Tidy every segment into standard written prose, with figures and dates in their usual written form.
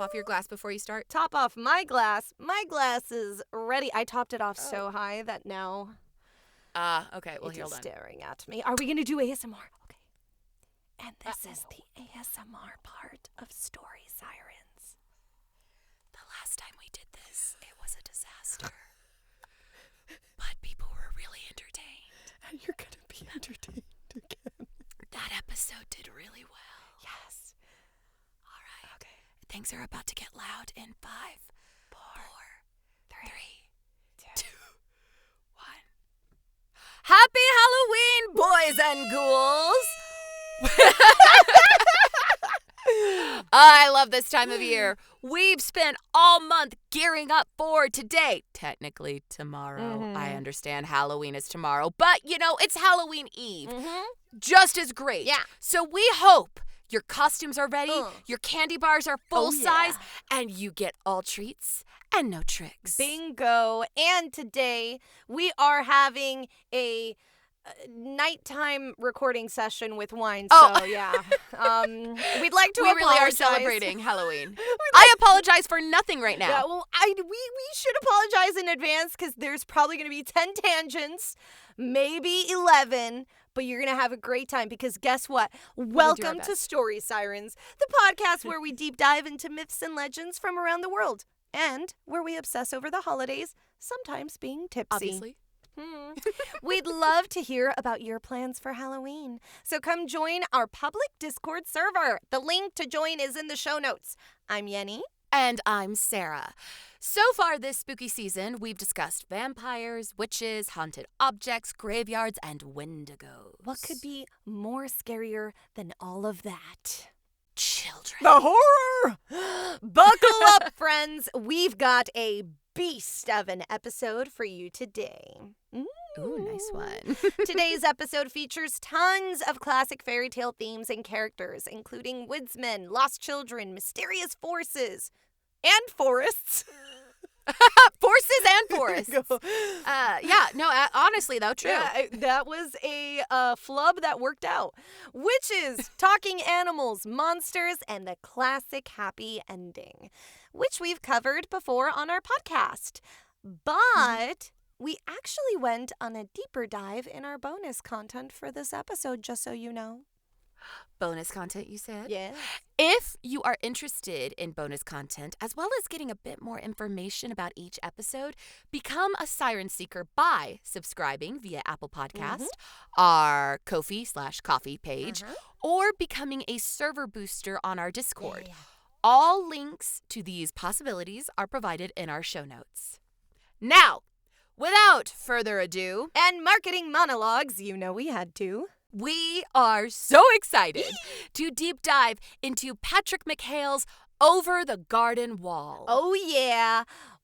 top off your glass before you start? Top off my glass. My glass is ready. I topped it off so high that now Okay. Well, it hold is on. staring at me. Are we going to do ASMR? Okay. And this is the ASMR part of Story Sirens. The last time we did this, it was a disaster. But people were really entertained. And you're going to be entertained again. That episode did really well. Yes. All right. Okay. Things are about to get loud in 5, 4, 3, 2, 1. Happy Halloween, boys and ghouls! I love this time of year. We've spent all month gearing up for today. Technically tomorrow. I understand Halloween is tomorrow, but it's Halloween Eve. Just as great. Yeah. So we hope your costumes are ready, your candy bars are full size, and you get all treats and no tricks. Bingo. And today we are having a nighttime recording session with wine. So, yeah. We'd like to apologize. We really are celebrating Halloween. I apologize for nothing right now. Yeah, well, we should apologize in advance because there's probably going to be 10 tangents, maybe 11. But you're going to have a great time because guess what? Welcome to Story Sirens, the podcast where we deep dive into myths and legends from around the world and where we obsess over the holidays, sometimes being tipsy. Obviously. We'd love to hear about your plans for Halloween. So come join our public Discord server. The link to join is in the show notes. I'm Yenny. And I'm Sarah. So far this spooky season, we've discussed vampires, witches, haunted objects, graveyards, and wendigos. What could be more scarier than all of that? Children. The horror! Buckle up, friends. We've got a beast of an episode for you today. Ooh, nice one. Today's episode features tons of classic fairy tale themes and characters, including woodsmen, lost children, mysterious forces, and forests. Forces and forests. Honestly, though, true. Yeah, that was a flub that worked out. Witches, talking animals, monsters, and the classic happy ending, which we've covered before on our podcast. But we actually went on a deeper dive in our bonus content for this episode, just so you know. Bonus content, you said? Yeah. If you are interested in bonus content, as well as getting a bit more information about each episode, become a Siren Seeker by subscribing via Apple Podcast, our Ko-fi/coffee page, or becoming a server booster on our Discord. Yeah. All links to these possibilities are provided in our show notes. Now, without further ado, And marketing monologues, we had to. we are so excited to deep dive into Patrick McHale's Over the Garden Wall. Oh, yeah.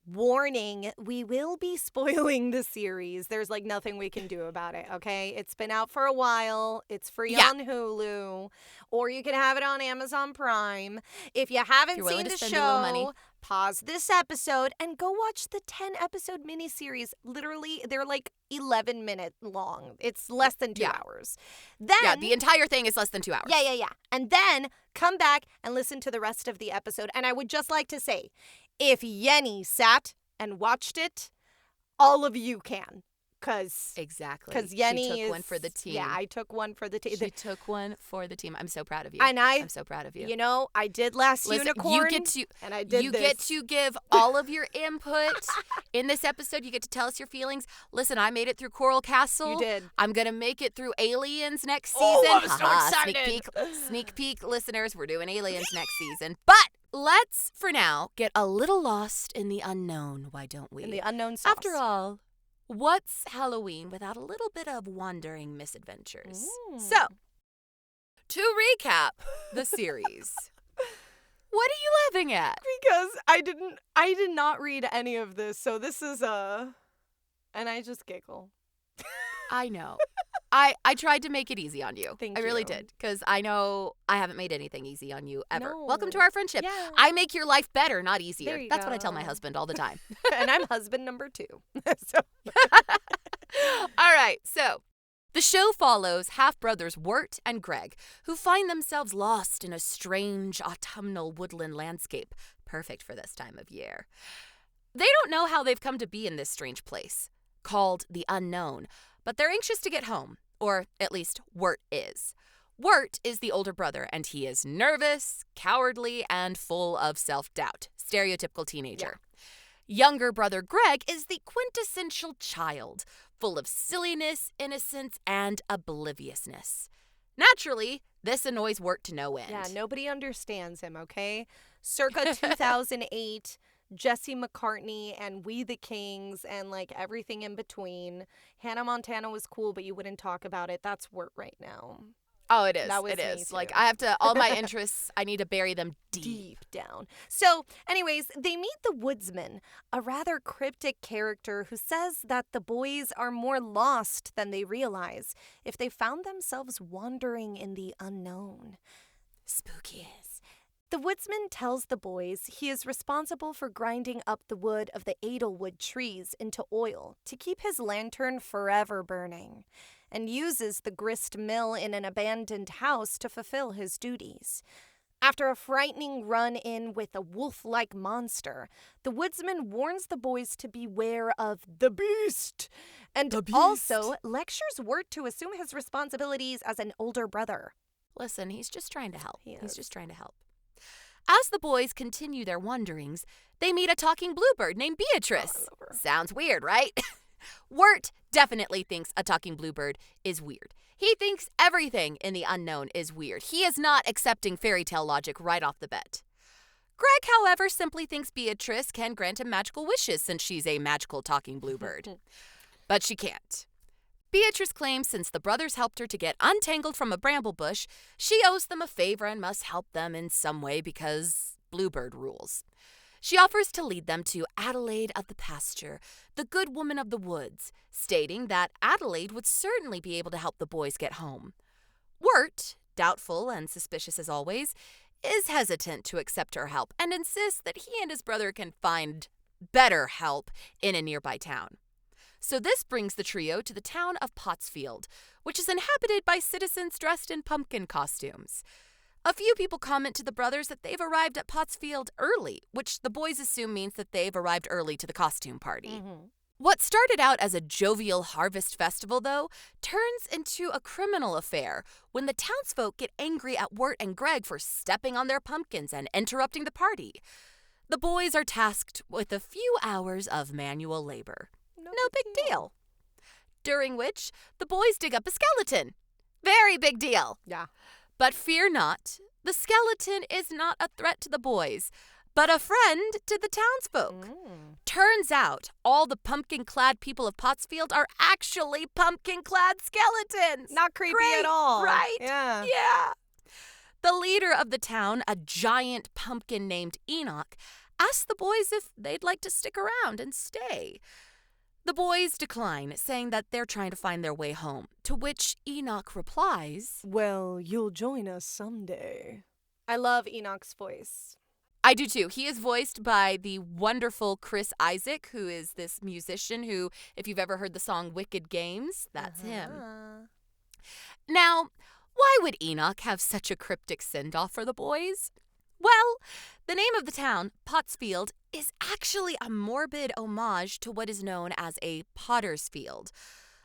Warning, we will be spoiling the series. There's nothing we can do about it, okay? It's been out for a while. It's free on Hulu. Or you can have it on Amazon Prime. If you haven't seen the show, pause this episode and go watch the 10-episode miniseries. Literally, they're 11 minutes long. It's less than 2 hours. Then, the entire thing is less than 2 hours. Yeah. And then come back and listen to the rest of the episode. And I would just like to say, if Yenny sat and watched it, all of you can. Exactly. Because Yenny she took one for the team. Yeah, I took one for the team. She took one for the team. I'm so proud of you. And I'm so proud of you. I did last unicorn. And I did You this. get to give all of your input in this episode. You get to tell us your feelings. Listen, I made it through Coral Castle. You did. I'm gonna make it through Aliens next season. Oh, I'm so excited. Sneak peek, listeners. We're doing Aliens next season. But let's, for now, get a little lost in the unknown. Why don't we? In the unknown sauce. After all, what's Halloween without a little bit of wandering misadventures? So, to recap the series, what are you laughing at? Because I did not read any of this, so this is and I just giggle. I know. I tried to make it easy on you. Thank I really you. did, because I know I haven't made anything easy on you ever. No. Welcome to our friendship. Yeah. I make your life better, not easier. There you That's what I tell go. my husband all the time. And I'm husband number 2. So. All right, so the show follows half-brothers Wirt and Greg, who find themselves lost in a strange autumnal woodland landscape, perfect for this time of year. They don't know how they've come to be in this strange place, called the Unknown, but they're anxious to get home, or at least Wirt is. Wirt is the older brother, and he is nervous, cowardly, and full of self-doubt. Stereotypical teenager. Younger brother Greg is the quintessential child, full of silliness, innocence, and obliviousness. Naturally, this annoys Wirt to no end. Yeah, nobody understands him, okay? Circa 2008, Jesse McCartney and We the Kings and, like, everything in between. Hannah Montana was cool, but you wouldn't talk about it. That's Wirt right now. Oh, it is. That was it me is. too. Like, I have to, all my interests, I need to bury them deep. Down. So, anyways, they meet the woodsman, a rather cryptic character who says that the boys are more lost than they realize if they found themselves wandering in the unknown. Spooky. The woodsman tells the boys he is responsible for grinding up the wood of the Edelwood trees into oil to keep his lantern forever burning, and uses the grist mill in an abandoned house to fulfill his duties. After a frightening run-in with a wolf-like monster, the woodsman warns the boys to beware of the beast, and also lectures Wirt to assume his responsibilities as an older brother. Listen, he's just trying to help. He's just trying to help. As the boys continue their wanderings, they meet a talking bluebird named Beatrice. Sounds weird, right? Wirt definitely thinks a talking bluebird is weird. He thinks everything in the unknown is weird. He is not accepting fairy tale logic right off the bat. Greg, however, simply thinks Beatrice can grant him magical wishes since she's a magical talking bluebird. But she can't. Beatrice claims since the brothers helped her to get untangled from a bramble bush, she owes them a favor and must help them in some way because bluebird rules. She offers to lead them to Adelaide of the pasture, the good woman of the woods, stating that Adelaide would certainly be able to help the boys get home. Wirt, doubtful and suspicious as always, is hesitant to accept her help and insists that he and his brother can find better help in a nearby town. So this brings the trio to the town of Pottsfield, which is inhabited by citizens dressed in pumpkin costumes. A few people comment to the brothers that they've arrived at Pottsfield early, which the boys assume means that they've arrived early to the costume party. What started out as a jovial harvest festival, though, turns into a criminal affair when the townsfolk get angry at Wirt and Greg for stepping on their pumpkins and interrupting the party. The boys are tasked with a few hours of manual labor. No big deal. During which, the boys dig up a skeleton. Very big deal. Yeah. But fear not, the skeleton is not a threat to the boys, but a friend to the townsfolk. Turns out, all the pumpkin-clad people of Pottsfield are actually pumpkin-clad skeletons. Not creepy Great, at all. right? Yeah. The leader of the town, a giant pumpkin named Enoch, asks the boys if they'd like to stick around and stay. The boys decline, saying that they're trying to find their way home, to which Enoch replies, "Well, you'll join us someday." I love Enoch's voice. I do too. He is voiced by the wonderful Chris Isaac, who is this musician who, if you've ever heard the song Wicked Games, that's him. Now, why would Enoch have such a cryptic send-off for the boys? Well, the name of the town, Pottsfield, is actually a morbid homage to what is known as a potter's field.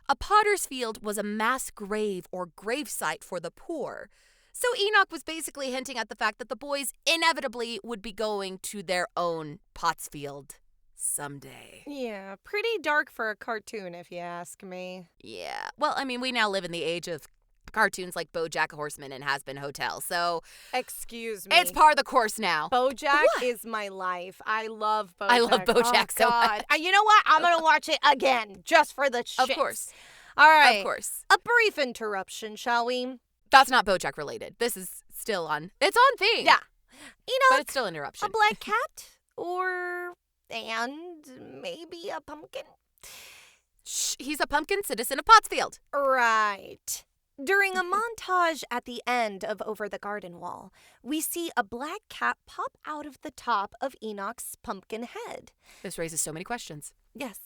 A potter's field was a mass grave or gravesite for the poor. So Enoch was basically hinting at the fact that the boys inevitably would be going to their own Pottsfield someday. Yeah, pretty dark for a cartoon, if you ask me. Yeah. Well, I mean, we now live in the age of cartoons like BoJack Horseman and Has Been Hotel, so excuse me, it's par the course now. BoJack is my life. I love BoJack. I love BoJack so much. You know what? I'm gonna watch it again just for the shits. Of course. All right. Of course. A brief interruption, shall we? That's not BoJack related. This is still on. It's on theme. Yeah. Enoch, but it's still interruption. A black cat, and maybe a pumpkin. Shh, he's a pumpkin citizen of Pottsfield. Right. During a montage at the end of Over the Garden Wall, we see a black cat pop out of the top of Enoch's pumpkin head. This raises so many questions. Yes.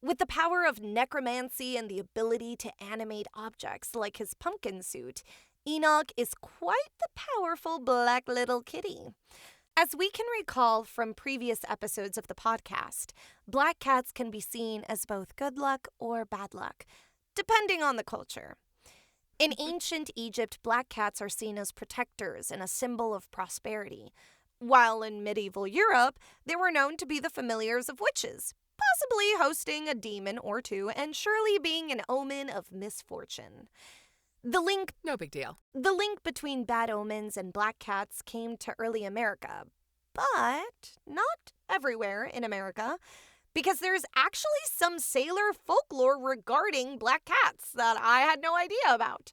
With the power of necromancy and the ability to animate objects like his pumpkin suit, Enoch is quite the powerful black little kitty. As we can recall from previous episodes of the podcast, black cats can be seen as both good luck or bad luck, depending on the culture. In ancient Egypt, black cats are seen as protectors and a symbol of prosperity, while in medieval Europe, they were known to be the familiars of witches, possibly hosting a demon or two and surely being an omen of misfortune. No big deal. The link between bad omens and black cats came to early America, but not everywhere in America, because there's actually some sailor folklore regarding black cats that I had no idea about.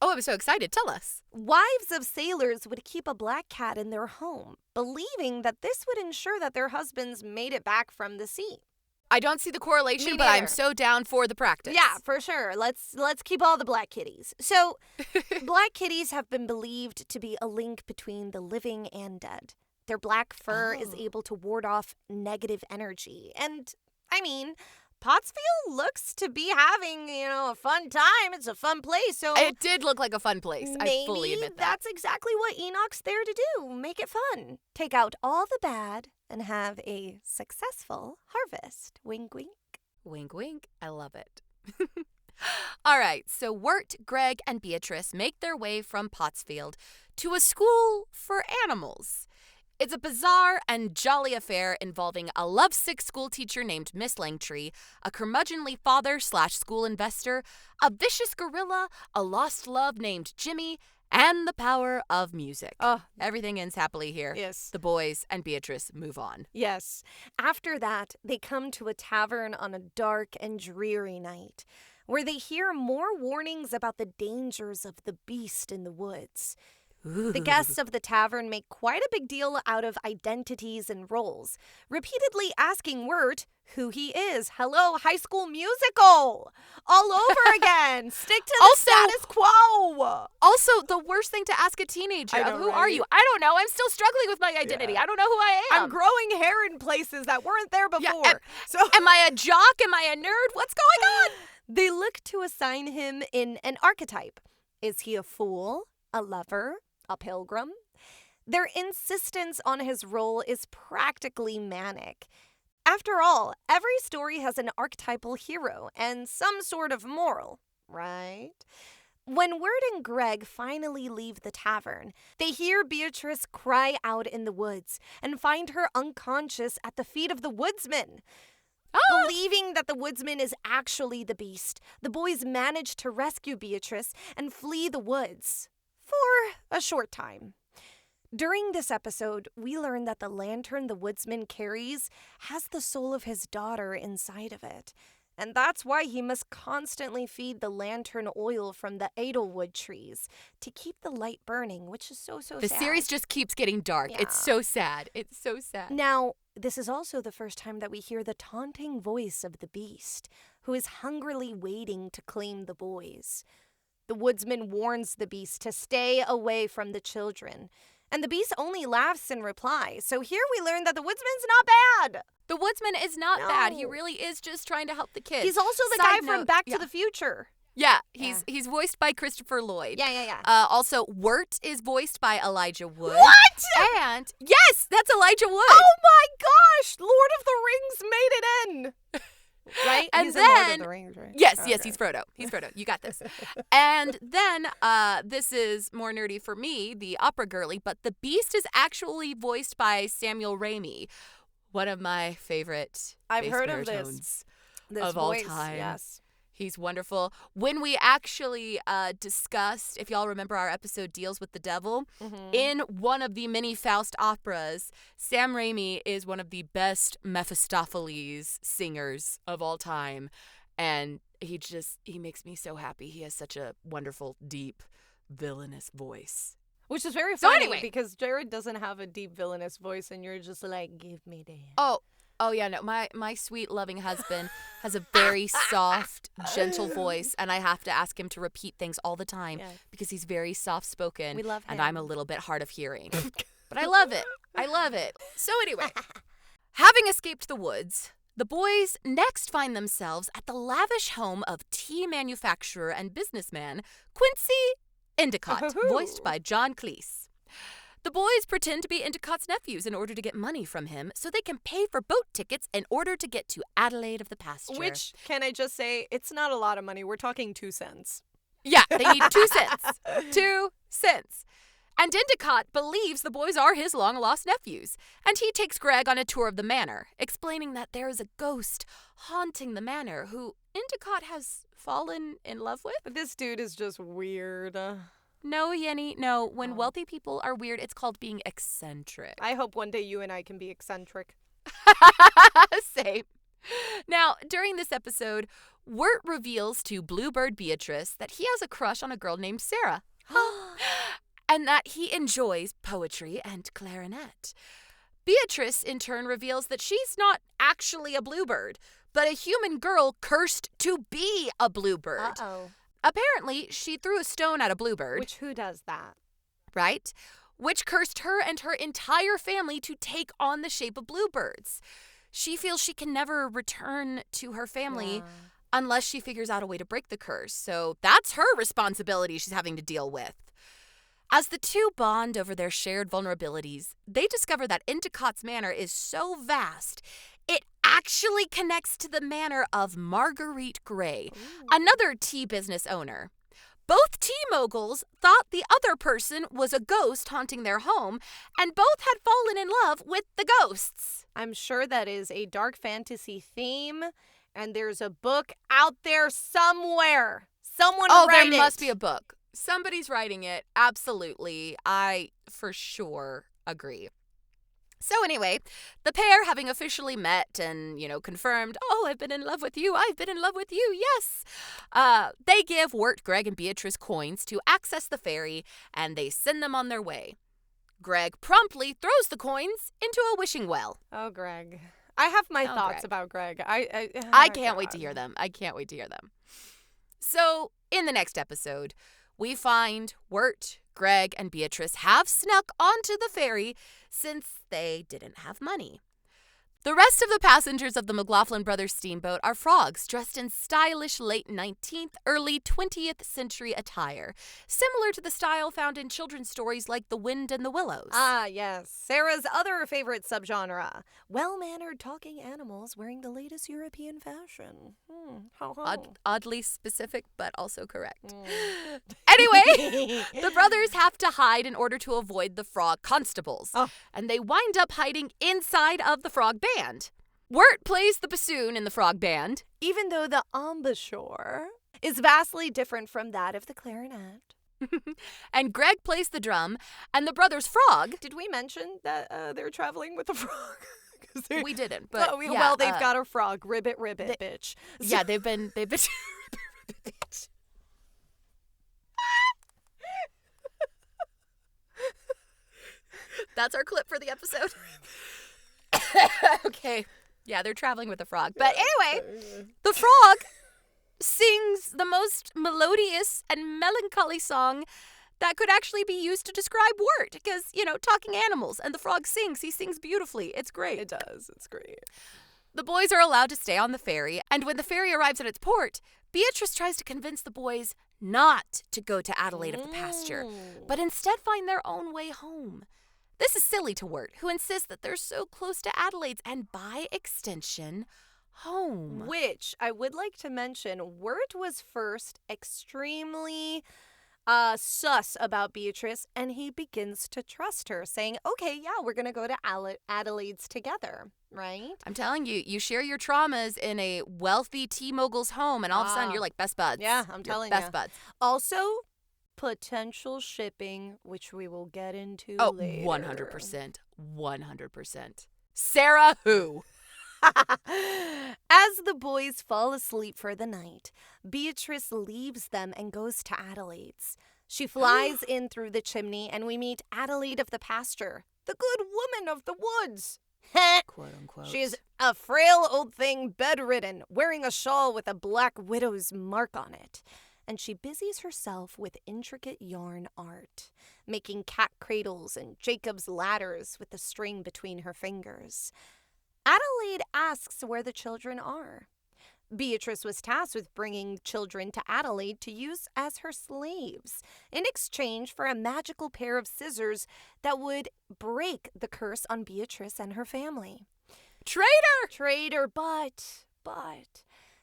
Oh, I'm so excited. Tell us. Wives of sailors would keep a black cat in their home, believing that this would ensure that their husbands made it back from the sea. I don't see the correlation, but I'm so down for the practice. Yeah, for sure. Let's keep all the black kitties. So, black kitties have been believed to be a link between the living and dead. Their black fur is able to ward off negative energy. And, I mean, Pottsville looks to be having, a fun time. It's a fun place. So it did look like a fun place. I fully admit that. That's exactly what Enoch's there to do. Make it fun. Take out all the bad and have a successful harvest. Wink, wink. Wink, wink. I love it. All right, so Wirt, Greg, and Beatrice make their way from Pottsfield to a school for animals. It's a bizarre and jolly affair involving a lovesick schoolteacher named Miss Langtree, a curmudgeonly father/school investor, a vicious gorilla, a lost love named Jimmy, and the power of music. Oh. Everything ends happily here. Yes. The boys and Beatrice move on. Yes. After that, they come to a tavern on a dark and dreary night, where they hear more warnings about the dangers of the beast in the woods. Ooh. The guests of the tavern make quite a big deal out of identities and roles, repeatedly asking Wirt who he is. Hello, High School Musical! All over again! Stick to the status quo! Also, the worst thing to ask a teenager, who are you? I don't know. I'm still struggling with my identity. Yeah. I don't know who I am. I'm growing hair in places that weren't there before. Yeah, am I a jock? Am I a nerd? What's going on? They look to assign him in an archetype. Is he a fool? A lover? A pilgrim? Their insistence on his role is practically manic. After all, every story has an archetypal hero and some sort of moral, right? When Wirt and Greg finally leave the tavern, they hear Beatrice cry out in the woods and find her unconscious at the feet of the woodsman. Believing that the woodsman is actually the beast, the boys manage to rescue Beatrice and flee the woods. For a short time. During this episode, we learn that the lantern the woodsman carries has the soul of his daughter inside of it. And that's why he must constantly feed the lantern oil from the Edelwood trees to keep the light burning, which is so sad. The series just keeps getting dark. Yeah. It's so sad. It's so sad. Now, this is also the first time that we hear the taunting voice of the beast, who is hungrily waiting to claim the boys. The woodsman warns the beast to stay away from the children, and the beast only laughs in reply. So here we learn that the woodsman's not bad. The woodsman is not bad. He really is just trying to help the kids. He's also the guy from Back to the Future. Yeah, he's voiced by Christopher Lloyd. Yeah. Also, Wirt is voiced by Elijah Wood. What? And, yes, that's Elijah Wood. Oh my gosh! Lord of the Rings made it in. Right? And he's then, in Lord of the Rings, right? Yes, he's Frodo. He's Frodo. You got this. And then, this is more nerdy for me, the opera girly, but the Beast is actually voiced by Samuel Raimi, one of my favorite I've bass heard of baritones this of voice, all time. Yes. He's wonderful. When we actually discussed, if y'all remember our episode Deals with the Devil, in one of the many Faust operas, Sam Raimi is one of the best Mephistopheles singers of all time. And he makes me so happy. He has such a wonderful, deep, villainous voice. Which is very funny because Jared doesn't have a deep villainous voice and you're just like, give me that. Oh yeah, no, my sweet, loving husband has a very soft, gentle voice, and I have to ask him to repeat things all the time because he's very soft-spoken. We love him. And I'm a little bit hard of hearing. But I love it. I love it. So anyway, having escaped the woods, the boys next find themselves at the lavish home of tea manufacturer and businessman Quincy Endicott, voiced by John Cleese. The boys pretend to be Endicott's nephews in order to get money from him so they can pay for boat tickets in order to get to Adelaide of the Pasture. Which, can I just say, it's not a lot of money. We're talking 2 cents. Yeah, they need 2 cents. 2 cents. And Endicott believes the boys are his long-lost nephews, and he takes Greg on a tour of the manor, explaining that there is a ghost haunting the manor who Endicott has fallen in love with. This dude is just weird. No, Yenny, no. When wealthy people are weird, it's called being eccentric. I hope one day you and I can be eccentric. Same. Now, during this episode, Wirt reveals to Bluebird Beatrice that he has a crush on a girl named Sarah. And that he enjoys poetry and clarinet. Beatrice, in turn, reveals that she's not actually a bluebird, but a human girl cursed to be a bluebird. Uh-oh. Apparently, she threw a stone at a bluebird. Which, who does that? Right? Which cursed her and her entire family to take on the shape of bluebirds. She feels she can never return to her family unless she figures out a way to break the curse. So that's her responsibility she's having to deal with. As the two bond over their shared vulnerabilities, they discover that Endicott's manor is so vast, it actually connects to the manor of Marguerite Gray, another tea business owner. Both tea moguls thought the other person was a ghost haunting their home, and both had fallen in love with the ghosts. I'm sure that is a dark fantasy theme, and there's a book out there somewhere. Someone write it. There must be a book. Somebody's writing it. Absolutely. I for sure agree. So anyway, the pair, having officially met and, confirmed, I've been in love with you, I've been in love with you, yes. They give Wirt, Greg, and Beatrice coins to access the ferry, and they send them on their way. Greg promptly throws the coins into a wishing well. Oh, Greg. I have my thoughts about Greg. I can't wait to hear them. I can't wait to hear them. So, in the next episode, we find Wirt, Greg, and Beatrice have snuck onto the ferry since they didn't have money. The rest of the passengers of the McLaughlin Brothers steamboat are frogs dressed in stylish late 19th, early 20th century attire, similar to the style found in children's stories like The Wind and the Willows. Ah, yes. Sarah's other favorite subgenre. Well-mannered talking animals wearing the latest European fashion. Oddly specific, but also correct. Anyway, the brothers have to hide in order to avoid the frog constables, and they wind up hiding inside of the frog band. Wirt plays the bassoon in the frog band, even though the embouchure is vastly different from that of the clarinet. And Greg plays the drum, and the brothers frog. Did we mention that they're traveling with a frog? We didn't, but well, they've got a frog. Ribbit, bitch. Yeah, they've been. That's our clip for the episode. Okay. Yeah, they're traveling with a frog. But anyway, the frog sings the most melodious and melancholy song that could actually be used to describe Wirt. Because, talking animals, and the frog sings. He sings beautifully. It's great. It does. It's great. The boys are allowed to stay on the ferry, and when the ferry arrives at its port, Beatrice tries to convince the boys not to go to Adelaide of the Pasture, but instead find their own way home. This is silly to Wirt, who insists that they're so close to Adelaide's and, by extension, home. Which, I would like to mention, Wirt was first extremely sus about Beatrice, and he begins to trust her, saying, okay, yeah, we're going to go to Adelaide's together, right? I'm telling you, you share your traumas in a wealthy tea mogul's home, and all of a sudden you're like best buds. Yeah, I'm telling you. Best buds. Also, potential shipping, which we will get into later. 100%. 100%. Sarah who? As the boys fall asleep for the night, Beatrice leaves them and goes to Adelaide's. She flies in through the chimney, and we meet Adelaide of the Pasture, the good woman of the woods. Quote unquote. She's a frail old thing, bedridden, wearing a shawl with a black widow's mark on it. And she busies herself with intricate yarn art, making cat cradles and Jacob's ladders with the string between her fingers. Adelaide asks where the children are. Beatrice was tasked with bringing children to Adelaide to use as her slaves in exchange for a magical pair of scissors that would break the curse on Beatrice and her family. Traitor! But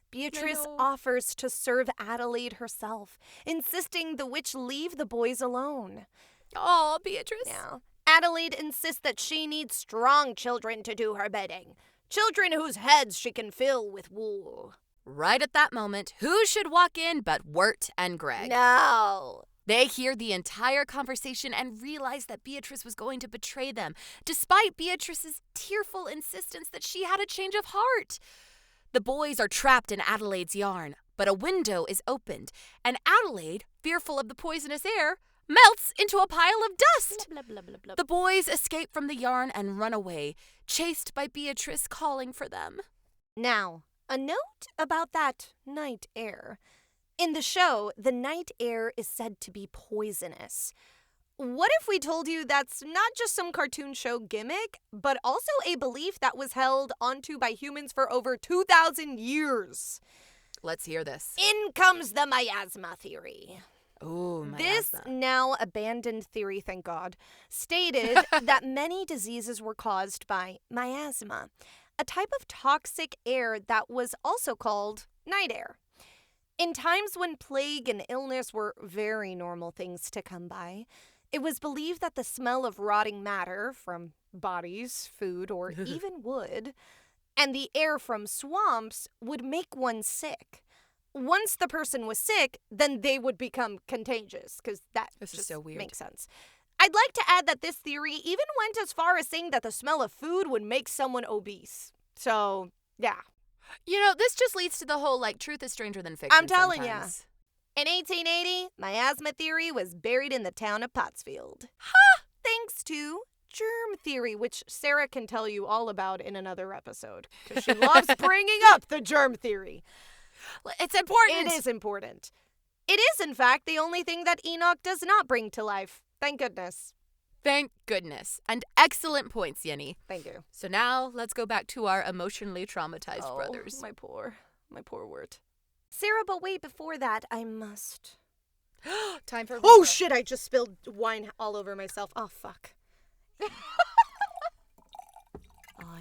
Beatrice offers to serve Adelaide herself, insisting the witch leave the boys alone. Oh, Beatrice. Yeah. Adelaide insists that she needs strong children to do her bidding. Children whose heads she can fill with wool. Right at that moment, who should walk in but Wirt and Greg? No. They hear the entire conversation and realize that Beatrice was going to betray them, despite Beatrice's tearful insistence that she had a change of heart. The boys are trapped in Adelaide's yarn, but a window is opened, and Adelaide, fearful of the poisonous air, melts into a pile of dust. Blah, blah, blah, blah. The boys escape from the yarn and run away, chased by Beatrice calling for them. Now, a note about that night air. In the show, the night air is said to be poisonous. What if we told you that's not just some cartoon show gimmick, but also a belief that was held onto by humans for over 2,000 years? Let's hear this. In comes the miasma theory. Oh, This now abandoned theory, thank God, stated that many diseases were caused by miasma, a type of toxic air that was also called night air. In times when plague and illness were very normal things to come by, it was believed that the smell of rotting matter from bodies, food, or even wood, and the air from swamps would make one sick. Once the person was sick, then they would become contagious, because that just so weird. Makes sense. I'd like to add that this theory even went as far as saying that the smell of food would make someone obese. So, yeah. You know, this just leads to the whole, truth is stranger than fiction. I'm telling you. sometimes. In 1880, miasma theory was buried in the town of Pottsfield. Thanks to germ theory, which Sarah can tell you all about in another episode, because she loves bringing up the germ theory. It's important. It is important. It is, in fact, the only thing that Enoch does not bring to life. Thank goodness. Thank goodness. And excellent points, Yenny. Thank you. So now let's go back to our emotionally traumatized brothers. My poor Wirt. Sarah, but wait, before that, I must. Time for. Oh, shit, I just spilled wine all over myself. Oh, fuck. Oh,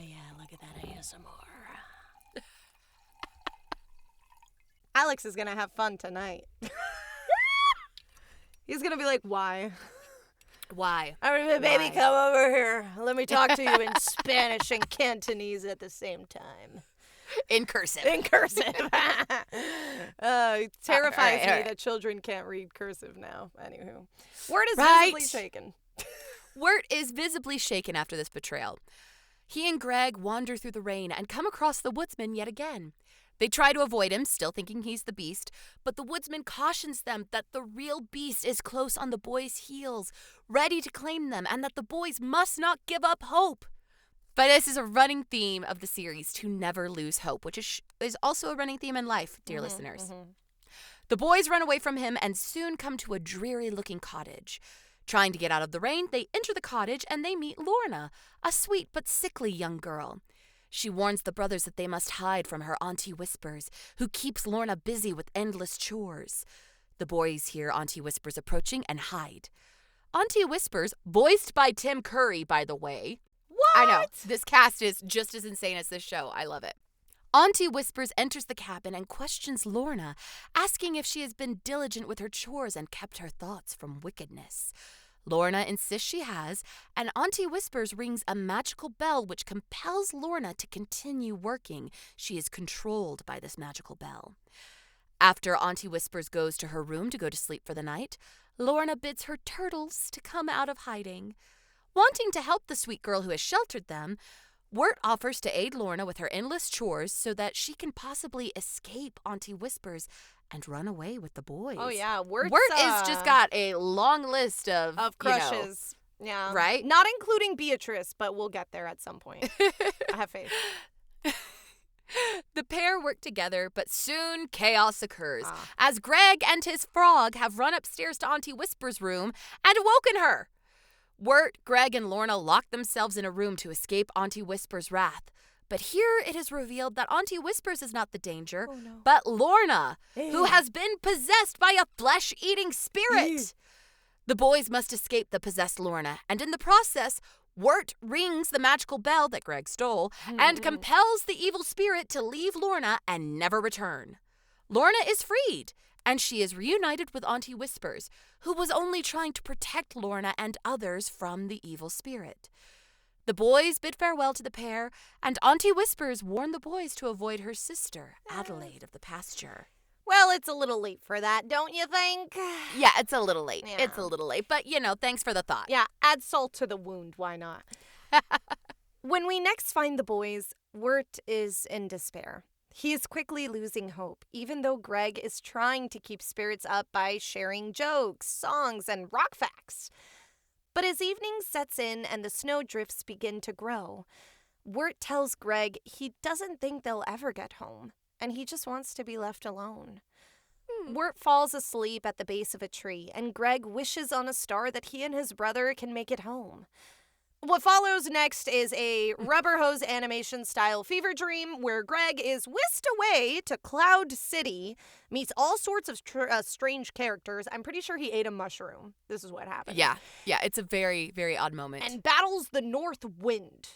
yeah, look at that ASMR. Alex is going to have fun tonight. He's going to be like, why? Why? Baby, come over here. Let me talk to you in Spanish and Cantonese at the same time. In cursive. Terrifies me that children can't read cursive now. Anywho. Wirt is visibly shaken. Wirt is visibly shaken after this betrayal. He and Greg wander through the rain and come across the woodsman yet again. They try to avoid him, still thinking he's the beast, but the woodsman cautions them that the real beast is close on the boys' heels, ready to claim them, and that the boys must not give up hope. But this is a running theme of the series, to never lose hope, which is also a running theme in life, dear listeners. Mm-hmm. The boys run away from him and soon come to a dreary-looking cottage. Trying to get out of the rain, they enter the cottage and they meet Lorna, a sweet but sickly young girl. She warns the brothers that they must hide from her Auntie Whispers, who keeps Lorna busy with endless chores. The boys hear Auntie Whispers approaching and hide. Auntie Whispers, voiced by Tim Curry, by the way. What? I know. This cast is just as insane as this show. I love it. Auntie Whispers enters the cabin and questions Lorna, asking if she has been diligent with her chores and kept her thoughts from wickedness. Lorna insists she has, and Auntie Whispers rings a magical bell which compels Lorna to continue working. She is controlled by this magical bell. After Auntie Whispers goes to her room to go to sleep for the night, Lorna bids her turtles to come out of hiding. Wanting to help the sweet girl who has sheltered them, Wirt offers to aid Lorna with her endless chores so that she can possibly escape Auntie Whispers and run away with the boys. Oh, yeah. Wirt is just got a long list of crushes. Yeah. Right? Not including Beatrice, but we'll get there at some point. I have faith. The pair work together, but soon chaos occurs as Greg and his frog have run upstairs to Auntie Whisper's room and awoken her. Wirt, Greg, and Lorna lock themselves in a room to escape Auntie Whisper's wrath, But here it is revealed that Auntie Whispers is not the danger, Oh, no. but Lorna, who Ew. has been possessed by a flesh-eating spirit. Ew. The boys must escape the possessed Lorna, and in the process, Wirt rings the magical bell that Greg stole and compels the evil spirit to leave Lorna and never return. Lorna is freed, and she is reunited with Auntie Whispers, who was only trying to protect Lorna and others from the evil spirit. The boys bid farewell to the pair, and Auntie Whispers warned the boys to avoid her sister, Adelaide of the pasture. Well, it's a little late for that, don't you think? Yeah, it's a little late. Yeah. It's a little late, but, thanks for the thought. Yeah, add salt to the wound, why not? When we next find the boys, Wirt is in despair. He is quickly losing hope, even though Greg is trying to keep spirits up by sharing jokes, songs, and rock facts. But as evening sets in and the snowdrifts begin to grow, Wirt tells Greg he doesn't think they'll ever get home, and he just wants to be left alone. Wirt falls asleep at the base of a tree, and Greg wishes on a star that he and his brother can make it home. What follows next is a rubber hose animation-style fever dream where Greg is whisked away to Cloud City, meets all sorts of strange characters. I'm pretty sure he ate a mushroom. This is what happened. Yeah, it's a very, very odd moment. And battles the North Wind.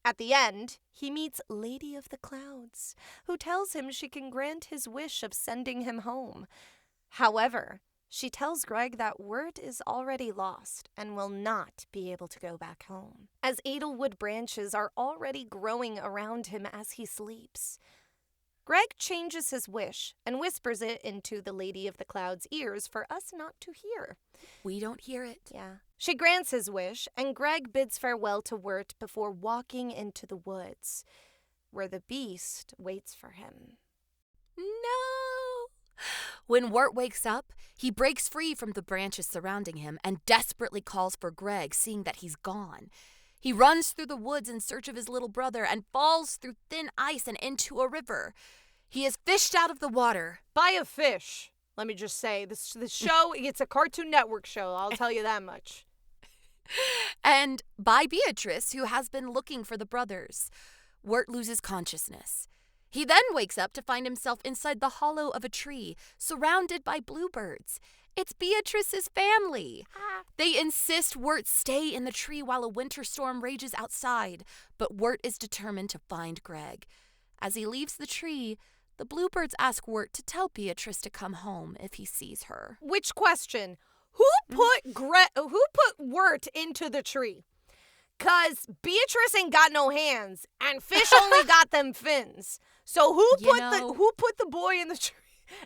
At the end, he meets Lady of the Clouds, who tells him she can grant his wish of sending him home. However, she tells Greg that Wirt is already lost and will not be able to go back home, as Edelwood branches are already growing around him as he sleeps. Greg changes his wish and whispers it into the Lady of the Clouds' ears for us not to hear. We don't hear it. Yeah. She grants his wish, and Greg bids farewell to Wirt before walking into the woods, where the beast waits for him. No! When Wirt wakes up, he breaks free from the branches surrounding him and desperately calls for Greg, seeing that he's gone. He runs through the woods in search of his little brother and falls through thin ice and into a river. He is fished out of the water. By a fish. Let me just say, this show, it's a Cartoon Network show, I'll tell you that much. And by Beatrice, who has been looking for the brothers. Wirt loses consciousness. He then wakes up to find himself inside the hollow of a tree, surrounded by bluebirds. It's Beatrice's family. They insist Wirt stay in the tree while a winter storm rages outside, but Wirt is determined to find Greg. As he leaves the tree, the bluebirds ask Wirt to tell Beatrice to come home if he sees her. Which question? Who put Wirt into the tree? 'Cause Beatrice ain't got no hands, and fish only got them fins. So who put the boy in the tree?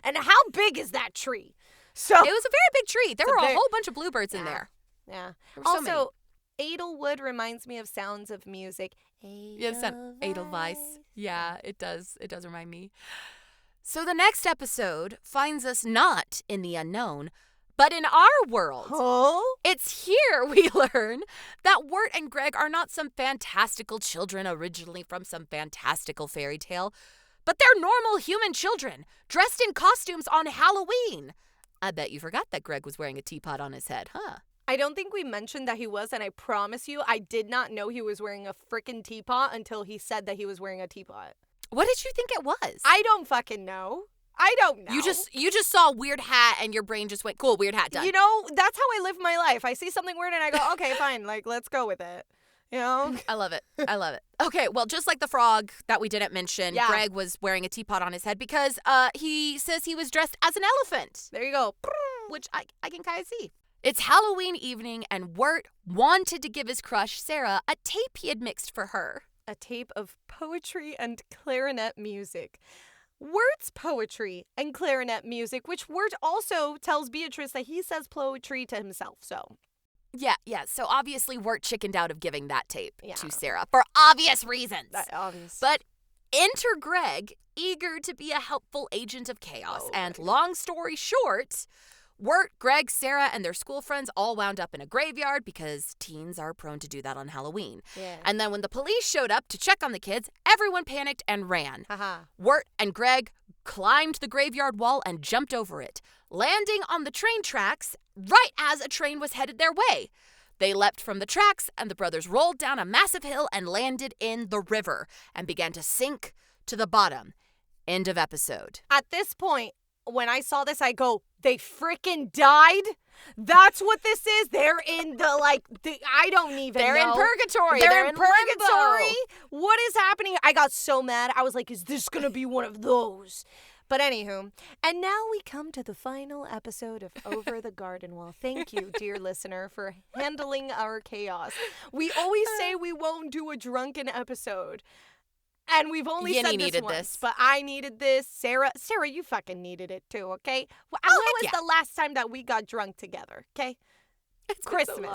And how big is that tree? So it was a very big tree. There were a whole bunch of bluebirds in there. Yeah. There were so many. Also, Edelwood reminds me of Sounds of Music. Edelweiss. Yeah, it does. It does remind me. So the next episode finds us not in the unknown, but in our world. Huh? It's here we learn that Wirt and Greg are not some fantastical children originally from some fantastical fairy tale, but they're normal human children dressed in costumes on Halloween. I bet you forgot that Greg was wearing a teapot on his head, huh? I don't think we mentioned that he was, and I promise you, I did not know he was wearing a frickin' teapot until he said that he was wearing a teapot. What did you think it was? I don't fucking know. I don't know. You just saw a weird hat and your brain just went, cool, weird hat, done. You know, that's how I live my life. I see something weird and I go, okay, fine, like, let's go with it. You know? I love it. I love it. Okay, well, just like the frog that we didn't mention, Greg was wearing a teapot on his head because he says he was dressed as an elephant. There you go. Which I can kind of see. It's Halloween evening, and Wirt wanted to give his crush, Sarah, a tape he had mixed for her. A tape of poetry and clarinet music. Wirt's poetry and clarinet music, which Wirt also tells Beatrice that he says poetry to himself, so. Yeah, so obviously Wirt chickened out of giving that tape to Sarah for obvious reasons. Obvious. But enter Greg, eager to be a helpful agent of chaos. And long story short, Wirt, Greg, Sarah, and their school friends all wound up in a graveyard because teens are prone to do that on Halloween. Yeah. And then when the police showed up to check on the kids, everyone panicked and ran. Wirt and Greg climbed the graveyard wall and jumped over it, landing on the train tracks right as a train was headed their way. They leapt from the tracks, and the brothers rolled down a massive hill and landed in the river and began to sink to the bottom. End of episode. At this point, when I saw this, I go, they freaking died? That's what this is? They're in I don't even They're know. in purgatory. They're in purgatory. limbo. What is happening? I got so mad. I was like, is this going to be one of those? But anywho, and now we come to the final episode of Over the Garden Wall. Thank you, dear listener, for handling our chaos. We always say we won't do a drunken episode. And we've only said this once, but I needed this. Sarah, you fucking needed it too, okay? When was the last time that we got drunk together, okay? It's Christmas.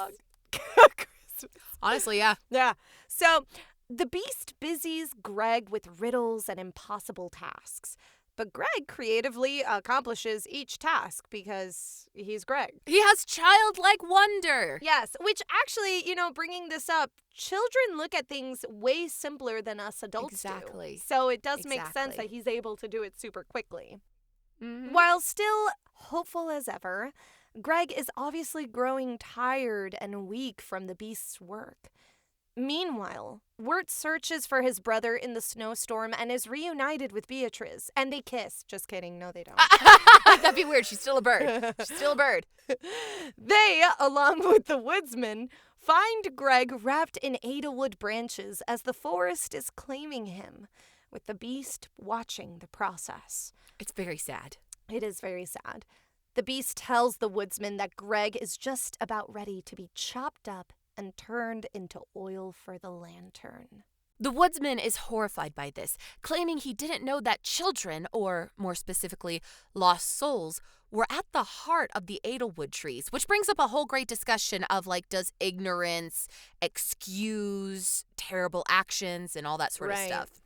So Christmas. Honestly, yeah. Yeah. So the Beast busies Greg with riddles and impossible tasks. But Greg creatively accomplishes each task because he's Greg. He has childlike wonder. Yes, which actually, bringing this up, children look at things way simpler than us adults do. So it does make sense that he's able to do it super quickly. Mm-hmm. While still hopeful as ever, Greg is obviously growing tired and weak from the Beast's work. Meanwhile, Wirt searches for his brother in the snowstorm and is reunited with Beatrice. And they kiss. Just kidding. No, they don't. That'd be weird. She's still a bird. They, along with the woodsman, find Greg wrapped in Edelwood branches as the forest is claiming him, with the Beast watching the process. It's very sad. It is very sad. The Beast tells the woodsman that Greg is just about ready to be chopped up and turned into oil for the lantern. The woodsman is horrified by this, claiming he didn't know that children, or more specifically, lost souls, were at the heart of the Edelwood trees, which brings up a whole great discussion of, does ignorance excuse terrible actions and all that sort of stuff.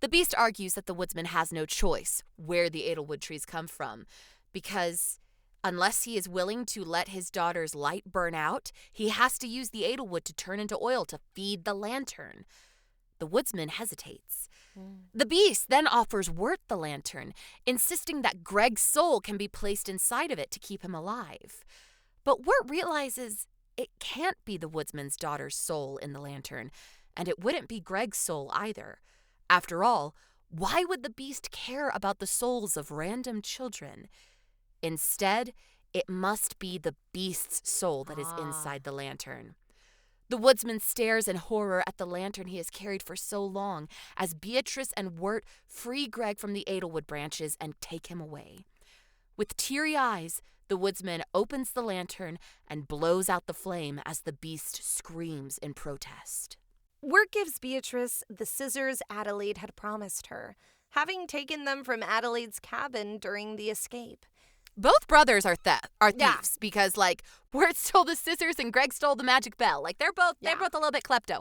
The Beast argues that the woodsman has no choice where the Edelwood trees come from, because unless he is willing to let his daughter's light burn out, he has to use the Edelwood to turn into oil to feed the lantern. The woodsman hesitates. The Beast then offers Wirt the lantern, insisting that Greg's soul can be placed inside of it to keep him alive. But Wirt realizes it can't be the woodsman's daughter's soul in the lantern, and it wouldn't be Greg's soul either. After all, why would the Beast care about the souls of random children? Instead, it must be the Beast's soul that is inside the lantern. The woodsman stares in horror at the lantern he has carried for so long as Beatrice and Wirt free Greg from the Edelwood branches and take him away. With teary eyes, the woodsman opens the lantern and blows out the flame as the Beast screams in protest. Wirt gives Beatrice the scissors Adelaide had promised her, having taken them from Adelaide's cabin during the escape. Both brothers are thieves because, Wirt stole the scissors and Greg stole the magic bell. They're both a little bit klepto.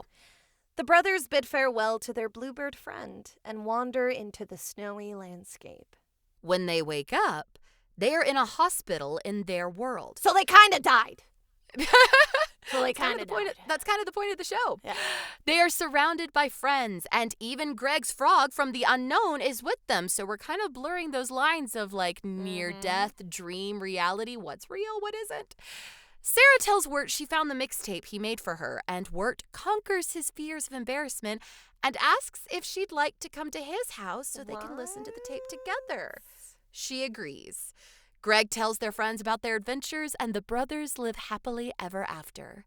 The brothers bid farewell to their bluebird friend and wander into the snowy landscape. When they wake up, they are in a hospital in their world. So they kind of died. That's kind of the point of the show. Yeah. They are surrounded by friends, and even Greg's frog from the unknown is with them. So we're kind of blurring those lines of near death, dream, reality. What's real? What isn't? Sarah tells Wirt she found the mixtape he made for her, and Wirt conquers his fears of embarrassment and asks if she'd like to come to his house so they can listen to the tape together. She agrees. Greg tells their friends about their adventures, and the brothers live happily ever after.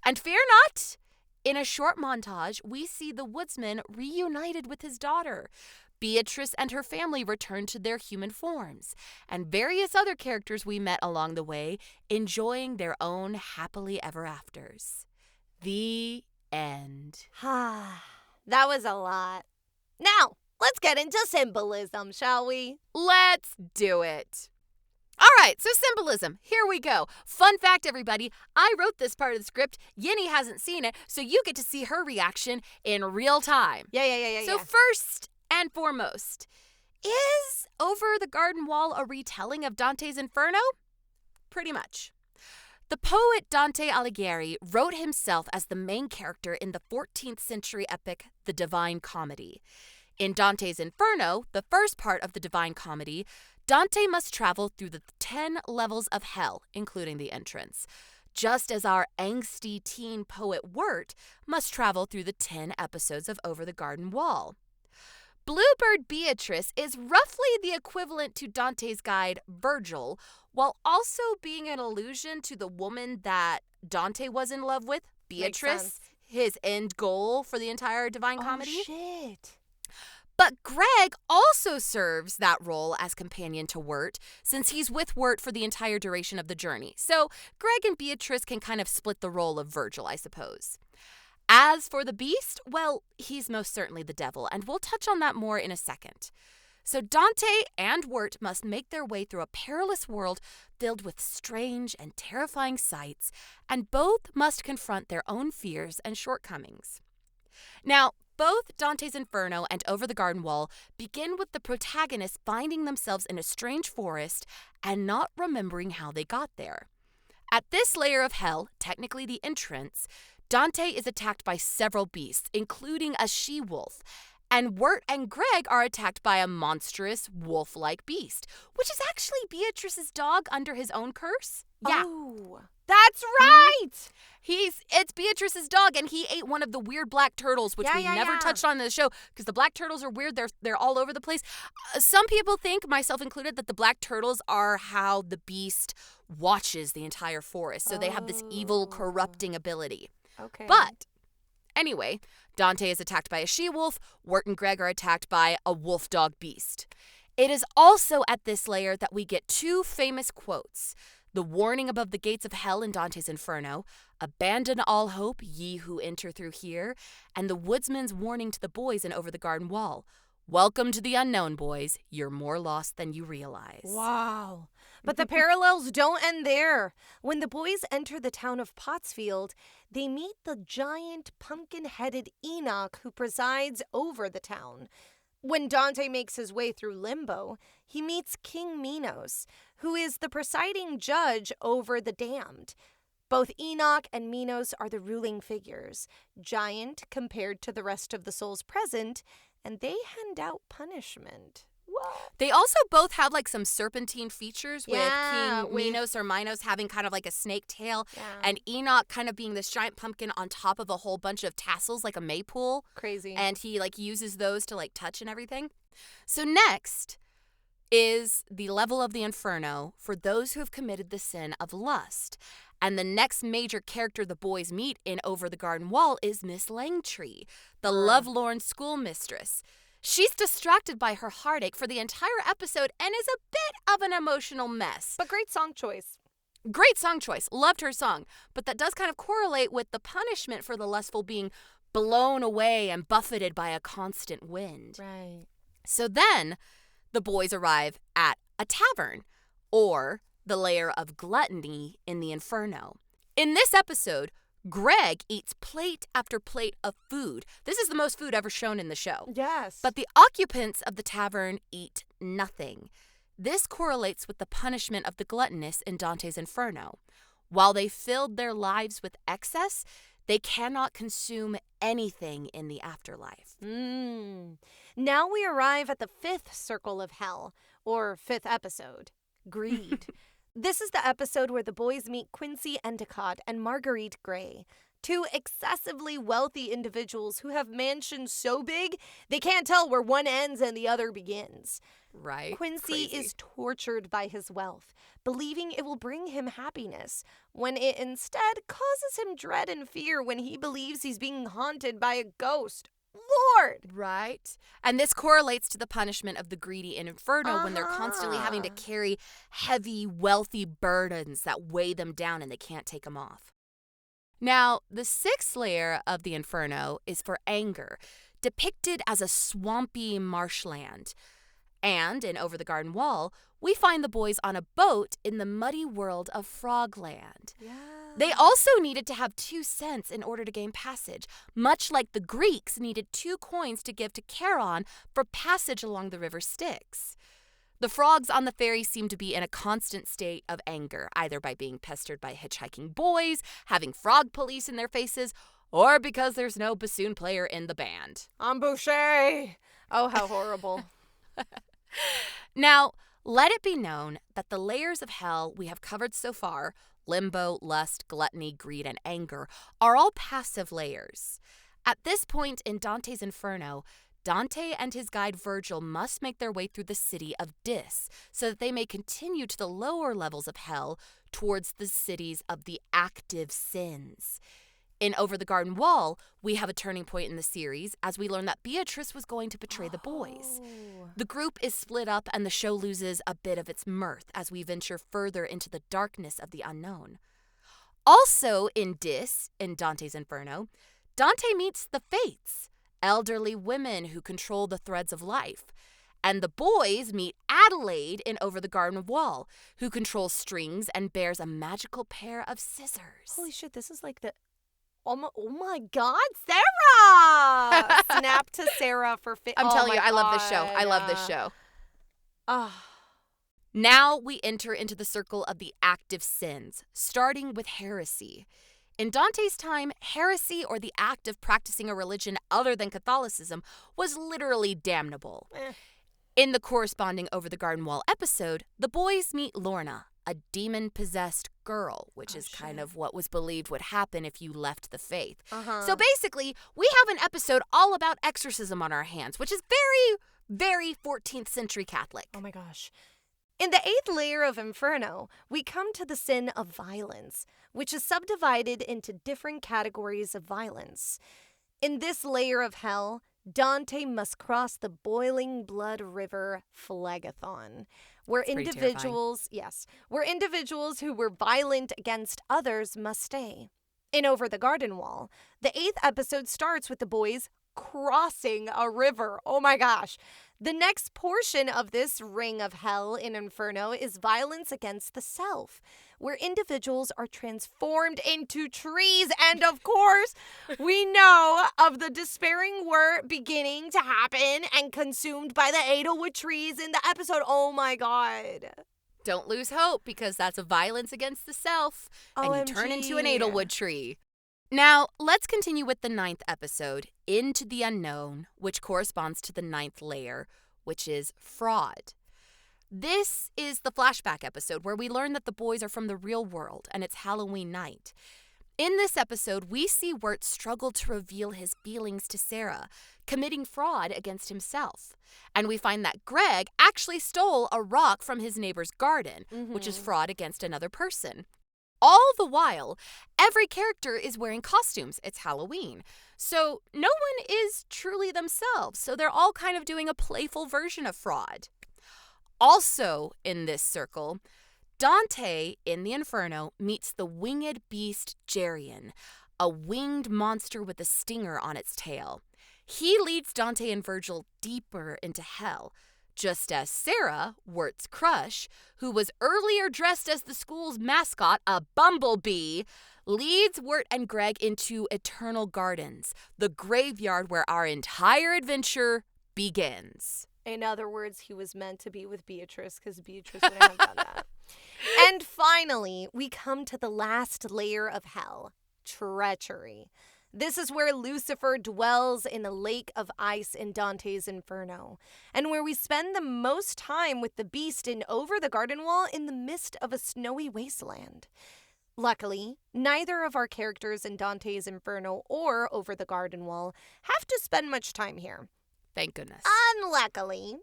And fear not, in a short montage, we see the woodsman reunited with his daughter. Beatrice and her family return to their human forms, and various other characters we met along the way enjoying their own happily ever afters. The end. That was a lot. Now, let's get into symbolism, shall we? Let's do it. All right, so symbolism. Here we go. Fun fact, everybody. I wrote this part of the script. Yinny hasn't seen it, so you get to see her reaction in real time. Yeah. So first and foremost, is Over the Garden Wall a retelling of Dante's Inferno? Pretty much. The poet Dante Alighieri wrote himself as the main character in the 14th century epic The Divine Comedy. In Dante's Inferno, the first part of the Divine Comedy, Dante must travel through the 10 levels of hell, including the entrance. just as our angsty teen poet Wirt must travel through the 10 episodes of Over the Garden Wall. Bluebird Beatrice is roughly the equivalent to Dante's guide Virgil, while also being an allusion to the woman that Dante was in love with, Beatrice, his end goal for the entire Divine Comedy. Oh, shit. But Greg also serves that role as companion to Wirt, since he's with Wirt for the entire duration of the journey. So Greg and Beatrice can kind of split the role of Virgil, I suppose. As for the Beast, well, he's most certainly the devil, and we'll touch on that more in a second. So Dante and Wirt must make their way through a perilous world filled with strange and terrifying sights, and both must confront their own fears and shortcomings. Now, both Dante's Inferno and Over the Garden Wall begin with the protagonists finding themselves in a strange forest and not remembering how they got there. At this layer of hell, technically the entrance, Dante is attacked by several beasts, including a she-wolf, and Wirt and Greg are attacked by a monstrous wolf-like beast, which is actually Beatrice's dog under his own curse. Yeah. Oh, that's right! It's Beatrice's dog, and he ate one of the weird black turtles, which we never touched on in the show, because the black turtles are weird. They're all over the place. Some people think, myself included, that the black turtles are how the beast watches the entire forest. So they have this evil, corrupting ability. Okay. But anyway, Dante is attacked by a she-wolf. Wirt and Greg are attacked by a wolf-dog beast. It is also at this layer that we get two famous quotes. The warning above the gates of hell in Dante's Inferno, "Abandon all hope, ye who enter through here," and the woodsman's warning to the boys in Over the Garden Wall, "Welcome to the unknown, boys. You're more lost than you realize." Wow. But the parallels don't end there. When the boys enter the town of Pottsfield, they meet the giant pumpkin-headed Enoch who presides over the town. When Dante makes his way through Limbo, he meets King Minos, who is the presiding judge over the damned. Both Enoch and Minos are the ruling figures, giant compared to the rest of the souls present, and they hand out punishment. What? They also both have like some serpentine features with King with Minos or Minos having kind of like a snake tail, Yeah. and Enoch kind of being this giant pumpkin on top of a whole bunch of tassels like a maypole. Crazy. And he like uses those to like touch and everything. So next is the level of the Inferno for those who have committed the sin of lust. And the next major character the boys meet in Over the Garden Wall is Miss Langtree, the lovelorn schoolmistress. She's distracted by her heartache for the entire episode and is a bit of an emotional mess. But great song choice. Great song choice. Loved her song. But that does kind of correlate with the punishment for the lustful being blown away and buffeted by a constant wind. Right. So then the boys arrive at a tavern, or the layer of gluttony in the Inferno. In this episode, Greg eats plate after plate of food. This is the most food ever shown in the show. Yes. But the occupants of the tavern eat nothing. This correlates with the punishment of the gluttonous in Dante's Inferno. While they filled their lives with excess, they cannot consume anything in the afterlife. Now we arrive at the fifth circle of hell, or fifth episode, greed. This is the episode where the boys meet Quincy Endicott and Marguerite Gray, two excessively wealthy individuals who have mansions so big they can't tell where one ends and the other begins. Right. Quincy Crazy. is tortured by his wealth, believing it will bring him happiness, when it instead causes him dread and fear when he believes he's being haunted by a ghost. Lord! Right. And this correlates to the punishment of the greedy in Inferno when they're constantly having to carry heavy, wealthy burdens that weigh them down and they can't take them off. Now, the sixth layer of the Inferno is for anger, depicted as a swampy marshland. And in Over the Garden Wall, we find the boys on a boat in the muddy world of Frogland. Yeah. They also needed to have 2 cents in order to gain passage, much like the Greeks needed 2 coins to give to Charon for passage along the river Styx. The frogs on the ferry seem to be in a constant state of anger, either by being pestered by hitchhiking boys, having frog police in their faces, or because there's no bassoon player in the band. Embouché! Oh, how horrible. Now, Let it be known that the layers of hell we have covered so far, limbo, lust, gluttony, greed, and anger, are all passive layers. At this point in Dante's Inferno, Dante and his guide Virgil must make their way through the city of Dis so that they may continue to the lower levels of hell towards the cities of the active sins. In Over the Garden Wall, we have a turning point in the series as we learn that Beatrice was going to betray the boys. The group is split up and the show loses a bit of its mirth as we venture further into the darkness of the unknown. Also in Dis, in Dante's Inferno, Dante meets the Fates, elderly women who control the threads of life. And the boys meet Adelaide in Over the Garden Wall, who controls strings and bears a magical pair of scissors. Holy shit, this is like the... Oh my God, Sarah! Snap to Sarah for... I'm telling you, I love this show. I love this show. Now we enter into the circle of the active sins, starting with heresy. In Dante's time, heresy, or the act of practicing a religion other than Catholicism, was literally damnable. In the corresponding Over the Garden Wall episode, the boys meet Lorna, a demon-possessed girl, which is kind of what was believed would happen if you left the faith. So basically, we have an episode all about exorcism on our hands, which is very, very 14th century Catholic. Oh my gosh. In the 8th layer of Inferno, we come to the sin of violence, which is subdivided into different categories of violence. In this layer of hell, Dante must cross the boiling blood river Phlegethon, where individuals who were violent against others must stay. In Over the Garden Wall, the 8th episode starts with the boys crossing a river. Oh my gosh. The next portion of this ring of hell in Inferno is violence against the self, where individuals are transformed into trees. And of course, we know of the despairing Wirt beginning to happen and consumed by the Edelwood trees in the episode. Oh my God. Don't lose hope, because that's a violence against the self, and OMG. you turn into an Edelwood tree. Now, let's continue with the 9th episode, Into the Unknown, which corresponds to the 9th layer, which is fraud. This is the flashback episode where we learn that the boys are from the real world and it's Halloween night. In this episode, we see Wirt struggle to reveal his feelings to Sarah, committing fraud against himself. And we find that Greg actually stole a rock from his neighbor's garden, which is fraud against another person. All the while, every character is wearing costumes. It's Halloween. So no one is truly themselves. So they're all kind of doing a playful version of fraud. Also in this circle, Dante, in the Inferno, meets the winged beast Geryon, a winged monster with a stinger on its tail. He leads Dante and Virgil deeper into hell, just as Sarah, Wirt's crush, who was earlier dressed as the school's mascot, a bumblebee, leads Wirt and Greg into Eternal Gardens, the graveyard where our entire adventure begins. In other words, he was meant to be with Beatrice because Beatrice wouldn't have done that. And finally, we come to the last layer of hell, treachery. This is where Lucifer dwells in a lake of ice in Dante's Inferno, and where we spend the most time with the beast in Over the Garden Wall in the midst of a snowy wasteland. Luckily, neither of our characters in Dante's Inferno or Over the Garden Wall have to spend much time here. Thank goodness. Unluckily,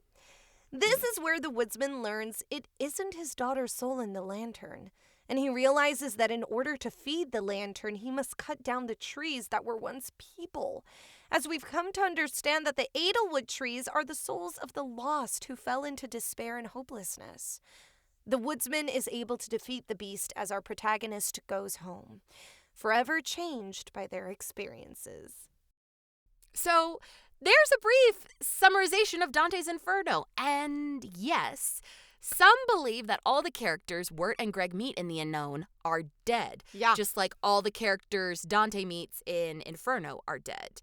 this is where the woodsman learns it isn't his daughter's soul in the lantern. And he realizes that in order to feed the lantern, he must cut down the trees that were once people. As we've come to understand that the Edelwood trees are the souls of the lost who fell into despair and hopelessness. The woodsman is able to defeat the beast as our protagonist goes home, forever changed by their experiences. So, there's a brief summarization of Dante's Inferno. And yes, some believe that all the characters Wirt and Greg meet in the Unknown are dead. Yeah. Just like all the characters Dante meets in Inferno are dead.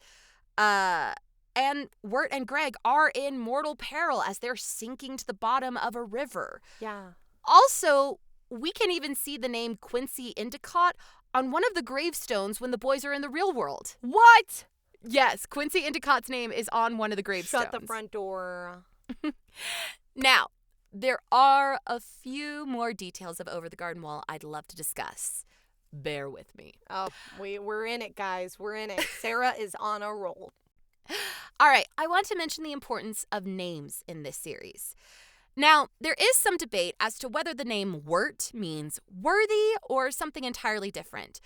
And Wirt and Greg are in mortal peril as they're sinking to the bottom of a river. Yeah. Also, we can even see the name Quincy Endicott on one of the gravestones when the boys are in the real world. What? Yes, Quincy Endicott's name is on one of the gravestones. Shut the front door. Now, there are a few more details of Over the Garden Wall I'd love to discuss. Bear with me. Oh, we're in it, guys. We're in it. Sarah is on a roll. All right, I want to mention the importance of names in this series. Now, there is some debate as to whether the name Wirt means worthy or something entirely different.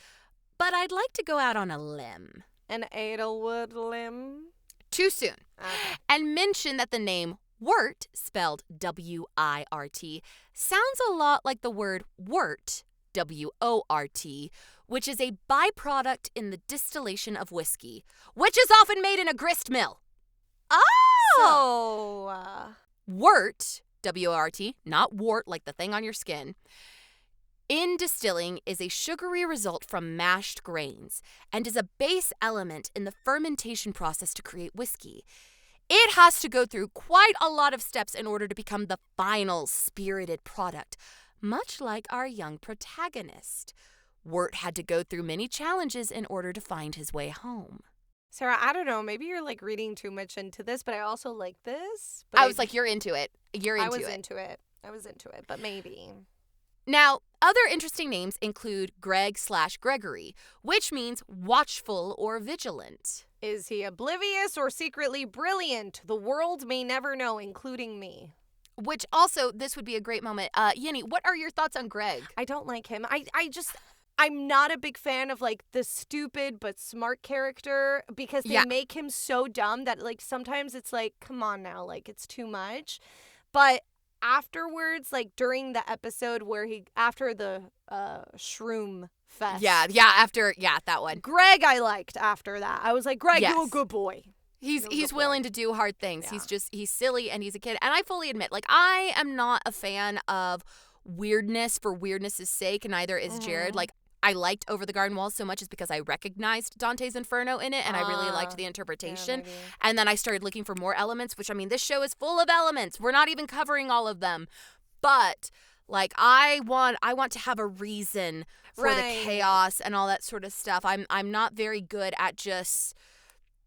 But I'd like to go out on a limb. An Edelwood limb? Too soon. Okay. And mention that the name Wirt, spelled W-I-R-T, sounds a lot like the word wort, W-O-R-T, which is a byproduct in the distillation of whiskey, which is often made in a grist mill. Oh! Wort, W-O-R-T, not wart like the thing on your skin, in distilling is a sugary result from mashed grains and is a base element in the fermentation process to create whiskey. It has to go through quite a lot of steps in order to become the final spirited product, much like our young protagonist. Wirt had to go through many challenges in order to find his way home. Sarah, I don't know. Maybe you're reading too much into this, but I also like this. I was like, you're into it. I was into it, but maybe. Now, other interesting names include Greg/Gregory, which means watchful or vigilant. Is he oblivious or secretly brilliant? The world may never know, including me. Which also, this would be a great moment. Yinny, what are your thoughts on Greg? I don't like him. I'm not a big fan of the stupid but smart character because they make him so dumb that sometimes it's come on now, it's too much. But afterwards, during the episode where after the shroom fest. After that one. Greg I liked after that. I was like, Greg, you're a good boy. He's willing to do hard things. Yeah. He's silly and he's a kid. And I fully admit, I am not a fan of weirdness for weirdness' sake, neither is Jared. I liked Over the Garden Wall so much is because I recognized Dante's Inferno in it, and I really liked the interpretation. Yeah, and then I started looking for more elements, which, this show is full of elements. We're not even covering all of them. But, I want to have a reason for the chaos and all that sort of stuff. I'm not very good at just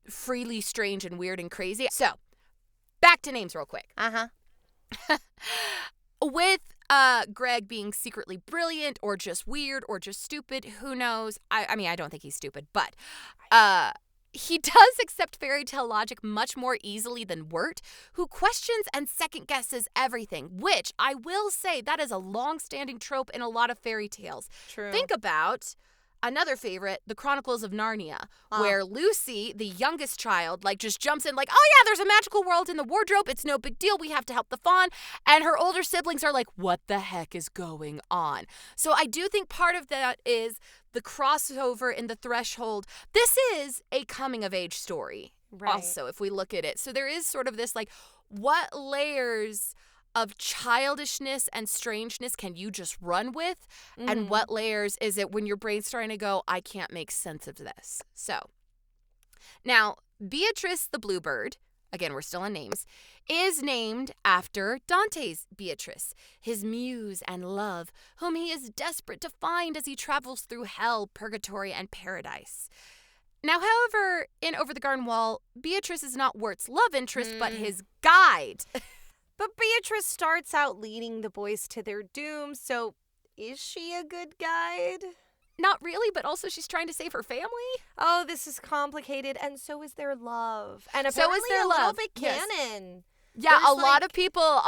freely strange and weird and crazy. So, back to names real quick. With Greg being secretly brilliant or just weird or just stupid, who knows? I don't think he's stupid, but he does accept fairy tale logic much more easily than Wirt, who questions and second guesses everything, which I will say that is a long-standing trope in a lot of fairy tales. True. Think about another favorite, The Chronicles of Narnia, where Lucy, the youngest child, just jumps in oh yeah, there's a magical world in the wardrobe. It's no big deal. We have to help the fawn. And her older siblings are like, what the heck is going on? So I do think part of that is the crossover in the threshold. This is a coming-of-age story, also, if we look at it. So there is sort of this, what layers of childishness and strangeness can you just run with? And what layers is it when your brain's starting to go, I can't make sense of this? So, now, Beatrice the Bluebird, again, we're still on names, is named after Dante's Beatrice, his muse and love, whom he is desperate to find as he travels through hell, purgatory, and paradise. Now, however, in Over the Garden Wall, Beatrice is not Wirt's love interest, but his guide. But Beatrice starts out leading the boys to their doom, so is she a good guide? Not really, but also she's trying to save her family. Oh, this is complicated, and so is their love. And so is their a love. Little bit canon. Yeah, a lot of people,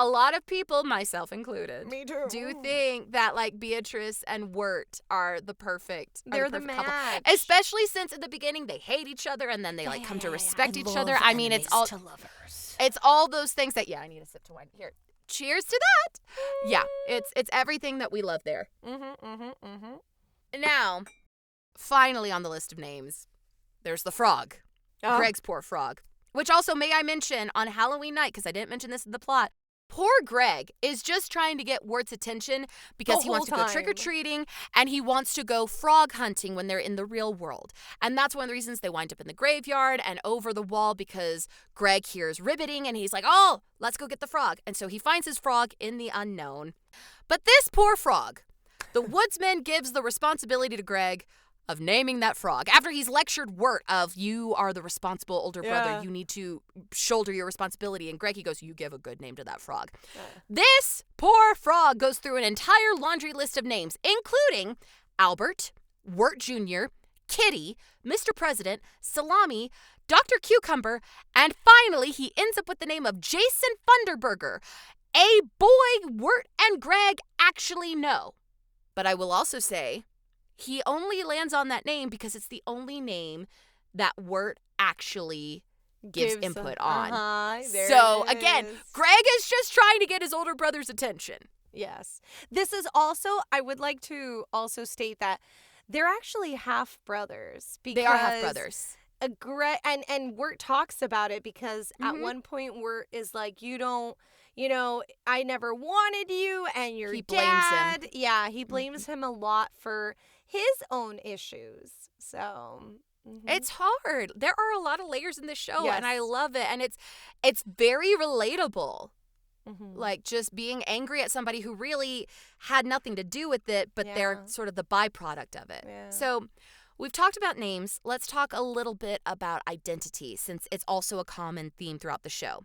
myself included, me too, do think that Beatrice and Wirt are the perfect match. Couple. Especially since at the beginning they hate each other and then they come to respect each other. It's all to lovers. It's all those things that I need a sip to wine. Here. Cheers to that. Yeah, it's everything that we love there. Now, finally on the list of names, there's the frog. Greg's poor frog. Which also, may I mention, on Halloween night, because I didn't mention this in the plot, poor Greg is just trying to get Wirt's attention because he wants to go trick-or-treating and he wants to go frog hunting when they're in the real world. And that's one of the reasons they wind up in the graveyard and over the wall because Greg hears ribbiting and he's like, oh, let's go get the frog. And so he finds his frog in the unknown. But this poor frog, the woodsman gives the responsibility to Greg of naming that frog. After he's lectured Wirt of, you are the responsible older brother. You need to shoulder your responsibility. And Greg, he goes, you give a good name to that frog. This poor frog goes through an entire laundry list of names, including Albert, Wirt Jr., Kitty, Mr. President, Salami, Dr. Cucumber, and finally he ends up with the name of Jason Funderburger, a boy Wirt and Greg actually know. But I will also say, he only lands on that name because it's the only name that Wirt actually gives input on. So again, Greg is just trying to get his older brother's attention. Yes. This is also, I would like to also state that they're actually half brothers. They are half brothers. And Wirt talks about it because at one point Wirt is like, I never wanted you, and your dad. Blames him. Yeah, he blames him a lot for his own issues. So it's hard. There are a lot of layers in this show, and I love it. And it's very relatable. Like just being angry at somebody who really had nothing to do with it, but they're sort of the byproduct of it. Yeah. So we've talked about names. Let's talk a little bit about identity, since it's also a common theme throughout the show.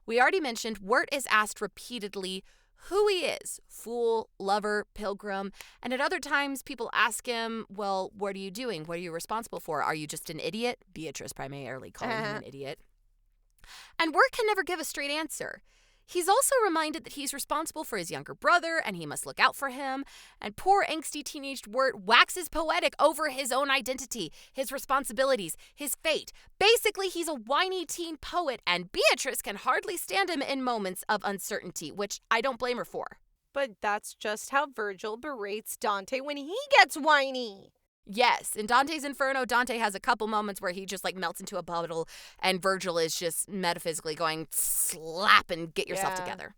We already mentioned Wirt is asked repeatedly who he is: fool, lover, pilgrim. And at other times, people ask him, well, what are you doing? What are you responsible for? Are you just an idiot? Beatrice primarily calling him an idiot. And Wirt can never give a straight answer. He's also reminded that he's responsible for his younger brother and he must look out for him. And poor angsty teenage Wirt waxes poetic over his own identity, his responsibilities, his fate. Basically, he's a whiny teen poet, and Beatrice can hardly stand him in moments of uncertainty, which I don't blame her for. But that's just how Virgil berates Dante when he gets whiny. Yes, in Dante's Inferno, Dante has a couple moments where he just melts into a puddle, and Virgil is just metaphysically going, slap and get yourself together.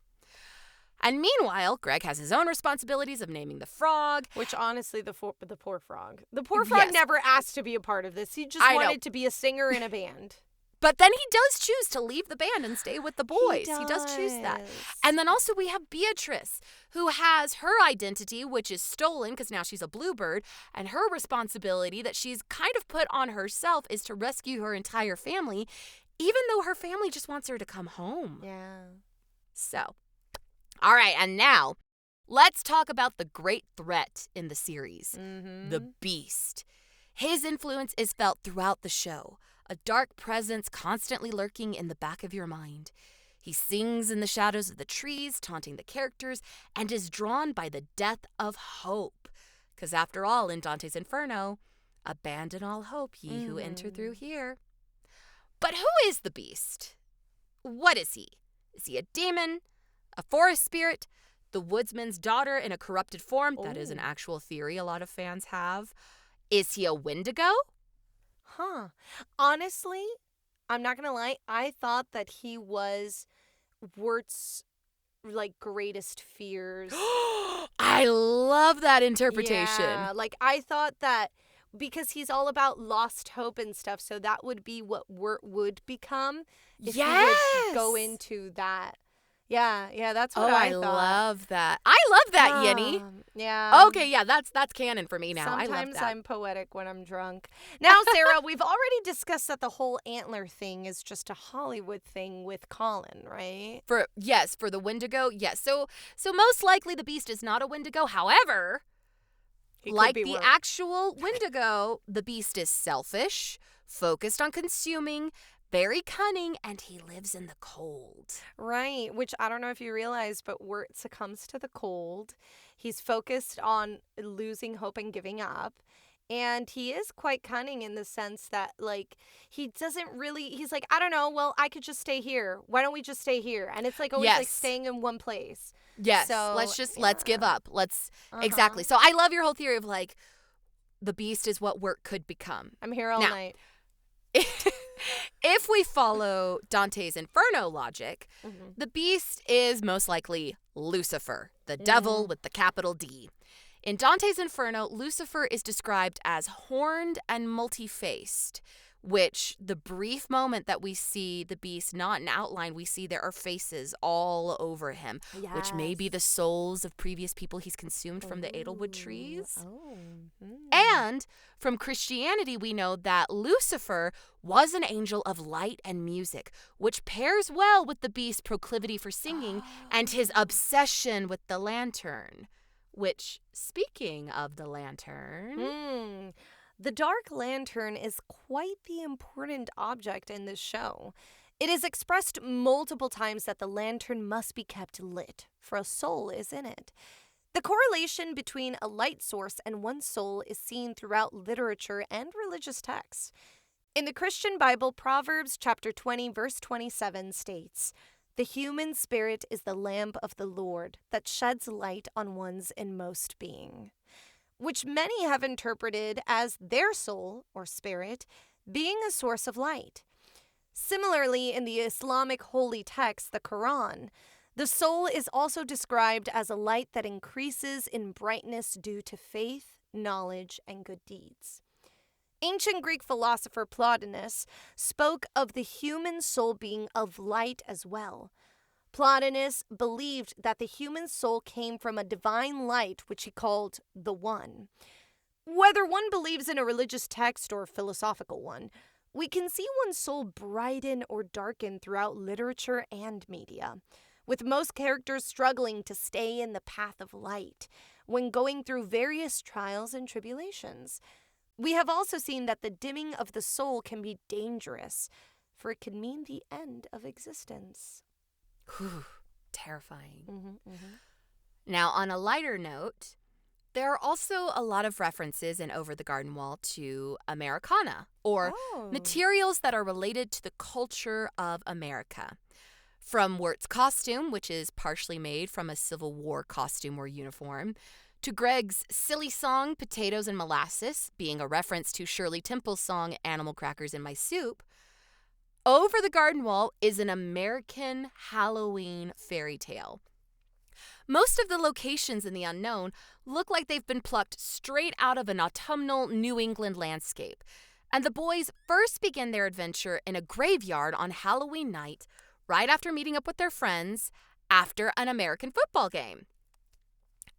And meanwhile, Greg has his own responsibilities of naming the frog. Which honestly, the poor frog. The poor frog never asked to be a part of this. He just wanted to be a singer in a band. But then he does choose to leave the band and stay with the boys. He does choose that. And then also we have Beatrice, who has her identity, which is stolen because now she's a bluebird. And her responsibility that she's kind of put on herself is to rescue her entire family, even though her family just wants her to come home. Yeah. So, all right. And now let's talk about the great threat in the series, the Beast. His influence is felt throughout the show. A dark presence constantly lurking in the back of your mind. He sings in the shadows of the trees, taunting the characters, and is drawn by the death of hope. Because after all, in Dante's Inferno, abandon all hope, ye who enter through here. But who is the Beast? What is he? Is he a demon? A forest spirit? The woodsman's daughter in a corrupted form? That is an actual theory a lot of fans have. Is he a Wendigo? Honestly, I'm not gonna lie, I thought that he was Wirt's greatest fears. I love that interpretation. Yeah, I thought that because he's all about lost hope and stuff, so that would be what Wirt would become if he would go into that. Yeah, that's what I thought. I love that. I love that, Yenny. Yeah. Okay, yeah, that's canon for me now. Sometimes I love that. I'm poetic when I'm drunk. Now, Sarah, we've already discussed that the whole antler thing is just a Hollywood thing with Colin, right? For the Wendigo, yes. So most likely the Beast is not a Wendigo. However, like the actual Wendigo, the Beast is selfish, focused on consuming, very cunning, and he lives in the cold. Right, which I don't know if you realize, but Wirt succumbs to the cold. He's focused on losing hope and giving up. And he is quite cunning in the sense that, he doesn't really, he's like, I don't know, well, I could just stay here. Why don't we just stay here? And it's always staying in one place. Yes, so, let's give up. Exactly. So I love your whole theory of, the Beast is what Wirt could become. I'm here all night. If we follow Dante's Inferno logic, the Beast is most likely Lucifer, the devil with the capital D. In Dante's Inferno, Lucifer is described as horned and multi-faced, which the brief moment that we see the beast not in outline, we see there are faces all over him, which may be the souls of previous people he's consumed from the Edelwood trees. And from Christianity, we know that Lucifer was an angel of light and music, which pairs well with the beast's proclivity for singing and his obsession with the lantern. Which, speaking of the lantern... The dark lantern is quite the important object in this show. It is expressed multiple times that the lantern must be kept lit, for a soul is in it. The correlation between a light source and one's soul is seen throughout literature and religious texts. In the Christian Bible, Proverbs chapter 20, verse 27 states, "The human spirit is the lamp of the Lord that sheds light on one's inmost being," which many have interpreted as their soul or spirit being a source of light. Similarly, in the Islamic holy text, the Quran, the soul is also described as a light that increases in brightness due to faith, knowledge, and good deeds. Ancient Greek philosopher Plotinus spoke of the human soul being of light as well. Plotinus believed that the human soul came from a divine light, which he called the One. Whether one believes in a religious text or philosophical one, we can see one's soul brighten or darken throughout literature and media, with most characters struggling to stay in the path of light when going through various trials and tribulations. We have also seen that the dimming of the soul can be dangerous, for it can mean the end of existence. Whew, terrifying. Now, on a lighter note, there are also a lot of references in Over the Garden Wall to Americana, or materials that are related to the culture of America. From Wirt's costume, which is partially made from a Civil War costume or uniform, to Greg's silly song, Potatoes and Molasses, being a reference to Shirley Temple's song, Animal Crackers in My Soup, Over the Garden Wall is an American Halloween fairy tale. Most of the locations in the unknown look like they've been plucked straight out of an autumnal New England landscape, and the boys first begin their adventure in a graveyard on Halloween night, right after meeting up with their friends after an American football game.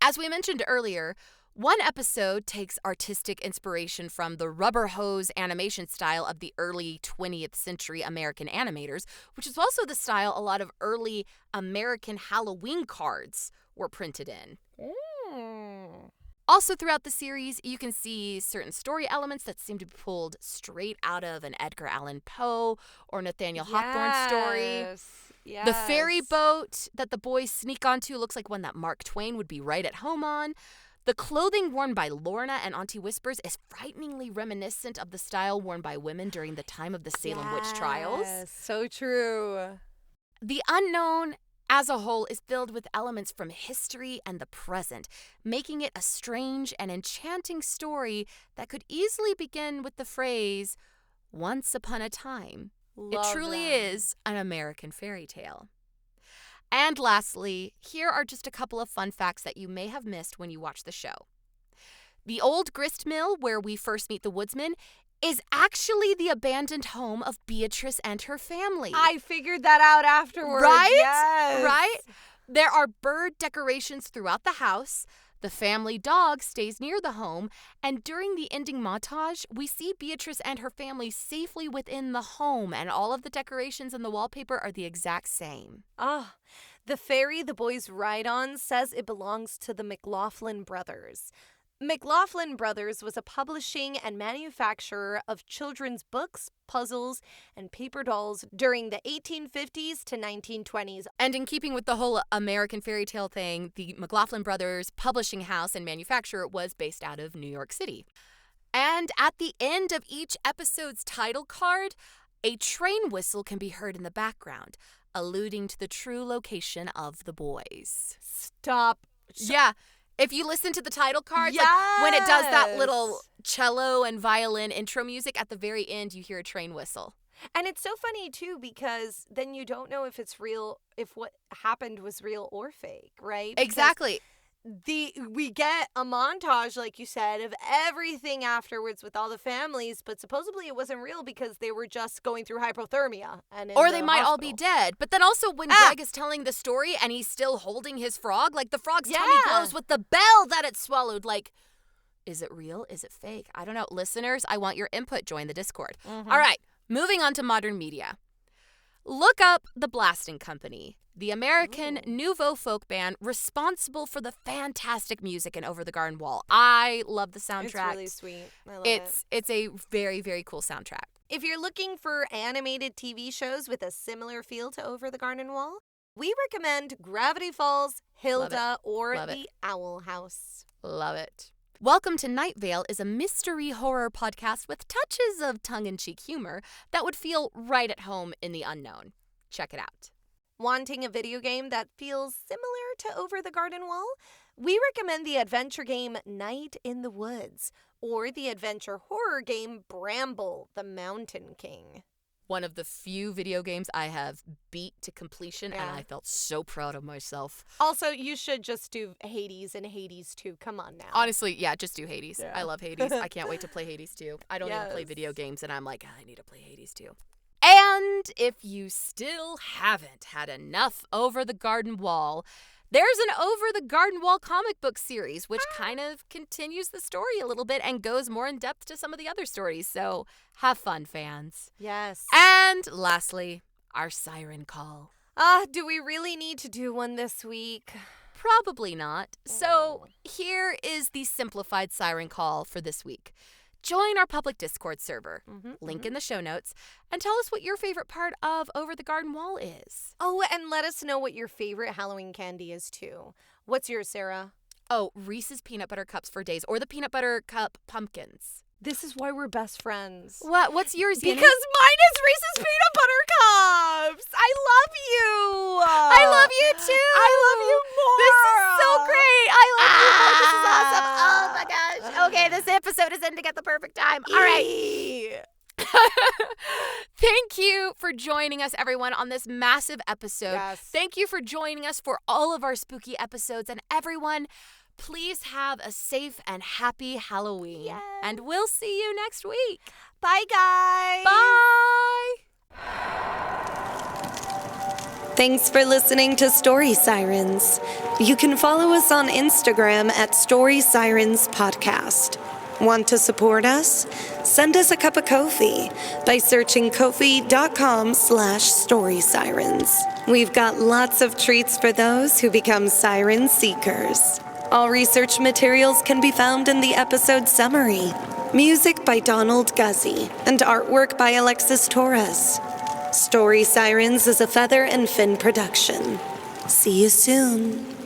As we mentioned earlier, one episode takes artistic inspiration from the rubber hose animation style of the early 20th century American animators, which is also the style a lot of early American Halloween cards were printed in. Also throughout the series, you can see certain story elements that seem to be pulled straight out of an Edgar Allan Poe or Nathaniel Hawthorne story. Yes. The ferry boat that the boys sneak onto looks like one that Mark Twain would be right at home on. The clothing worn by Lorna and Auntie Whispers is frighteningly reminiscent of the style worn by women during the time of the Salem witch trials. Yes, so true. The unknown as a whole is filled with elements from history and the present, making it a strange and enchanting story that could easily begin with the phrase, "Once upon a time." Love it truly that. is an American fairy tale. And lastly, here are just a couple of fun facts that you may have missed when you watch the show. The old grist mill where we first meet the woodsman is actually the abandoned home of Beatrice and her family. I figured that out afterwards. Right? Yes. Right? There are bird decorations throughout the house. The family dog stays near the home, and during the ending montage, we see Beatrice and her family safely within the home, and all of the decorations and the wallpaper are the exact same. The ferry the boys ride on says it belongs to the McLaughlin brothers. McLaughlin Brothers was a publishing and manufacturer of children's books, puzzles, and paper dolls during the 1850s to 1920s. And in keeping with the whole American fairy tale thing, the McLaughlin Brothers publishing house and manufacturer was based out of New York City. And at the end of each episode's title card, a train whistle can be heard in the background, alluding to the true location of the boys. Stop. Yeah. If you listen to the title cards, like when it does that little cello and violin intro music, at the very end, you hear a train whistle. And it's so funny, too, because then you don't know if it's real, if what happened was real or fake, right? Exactly. we get a montage, like you said, of everything afterwards with all the families, but supposedly it wasn't real because they were just going through hypothermia. Or they might all be dead. But then also when Greg is telling the story and he's still holding his frog, like the frog's tummy glows with the bell that it swallowed. Like, is it real? Is it fake? I don't know. Listeners, I want your input. Join the Discord. All right, moving on to modern media. Look up The Blasting Company, the American nouveau folk band responsible for the fantastic music in Over the Garden Wall. I love the soundtrack. It's really sweet. I love it. It's a very, very cool soundtrack. If you're looking for animated TV shows with a similar feel to Over the Garden Wall, we recommend Gravity Falls, Hilda, or The Owl House. Love it. Welcome to Night Vale is a mystery horror podcast with touches of tongue-in-cheek humor that would feel right at home in the unknown. Check it out. Wanting a video game that feels similar to Over the Garden Wall? We recommend the adventure game Night in the Woods or the adventure horror game Bramble, the Mountain King. One of the few video games I have beat to completion, and I felt so proud of myself. Also, you should just do Hades and Hades 2. Come on now. Honestly, yeah, just do Hades. Yeah. I love Hades. I can't wait to play Hades 2. I don't even play video games, and I'm like, I need to play Hades 2. And if you still haven't had enough Over the Garden Wall, there's an Over the Garden Wall comic book series, which kind of continues the story a little bit and goes more in depth to some of the other stories. So have fun, fans. Yes. And lastly, our siren call. Do we really need to do one this week? Probably not. So here is the simplified siren call for this week. Join our public Discord server, link in the show notes, and tell us what your favorite part of Over the Garden Wall is. Oh, and let us know what your favorite Halloween candy is, too. What's yours, Sarah? Oh, Reese's Peanut Butter Cups for days, or the Peanut Butter Cup pumpkins. This is why we're best friends. What's yours, Yenny? Because mine is Reese's Peanut Butter Cups! I love you! I love you, too! I love you more! This is so great! I love you more! This is awesome! Oh, my gosh. Okay, this episode is ending at the perfect time. All right. Thank you for joining us, everyone, on this massive episode. Yes. Thank you for joining us for all of our spooky episodes. And everyone, please have a safe and happy Halloween. Yes. And we'll see you next week. Bye, guys. Bye. Thanks for listening to Story Sirens. You can follow us on Instagram at Story Sirens Podcast. Want to support us? Send us a cup of Ko-fi by searching ko-fi.com/storysirens. We've got lots of treats for those who become siren seekers. All research materials can be found in the episode summary. Music by Donald Guzzi and artwork by Alexis Torres. Story Sirens is a Feather and Fin production. See you soon.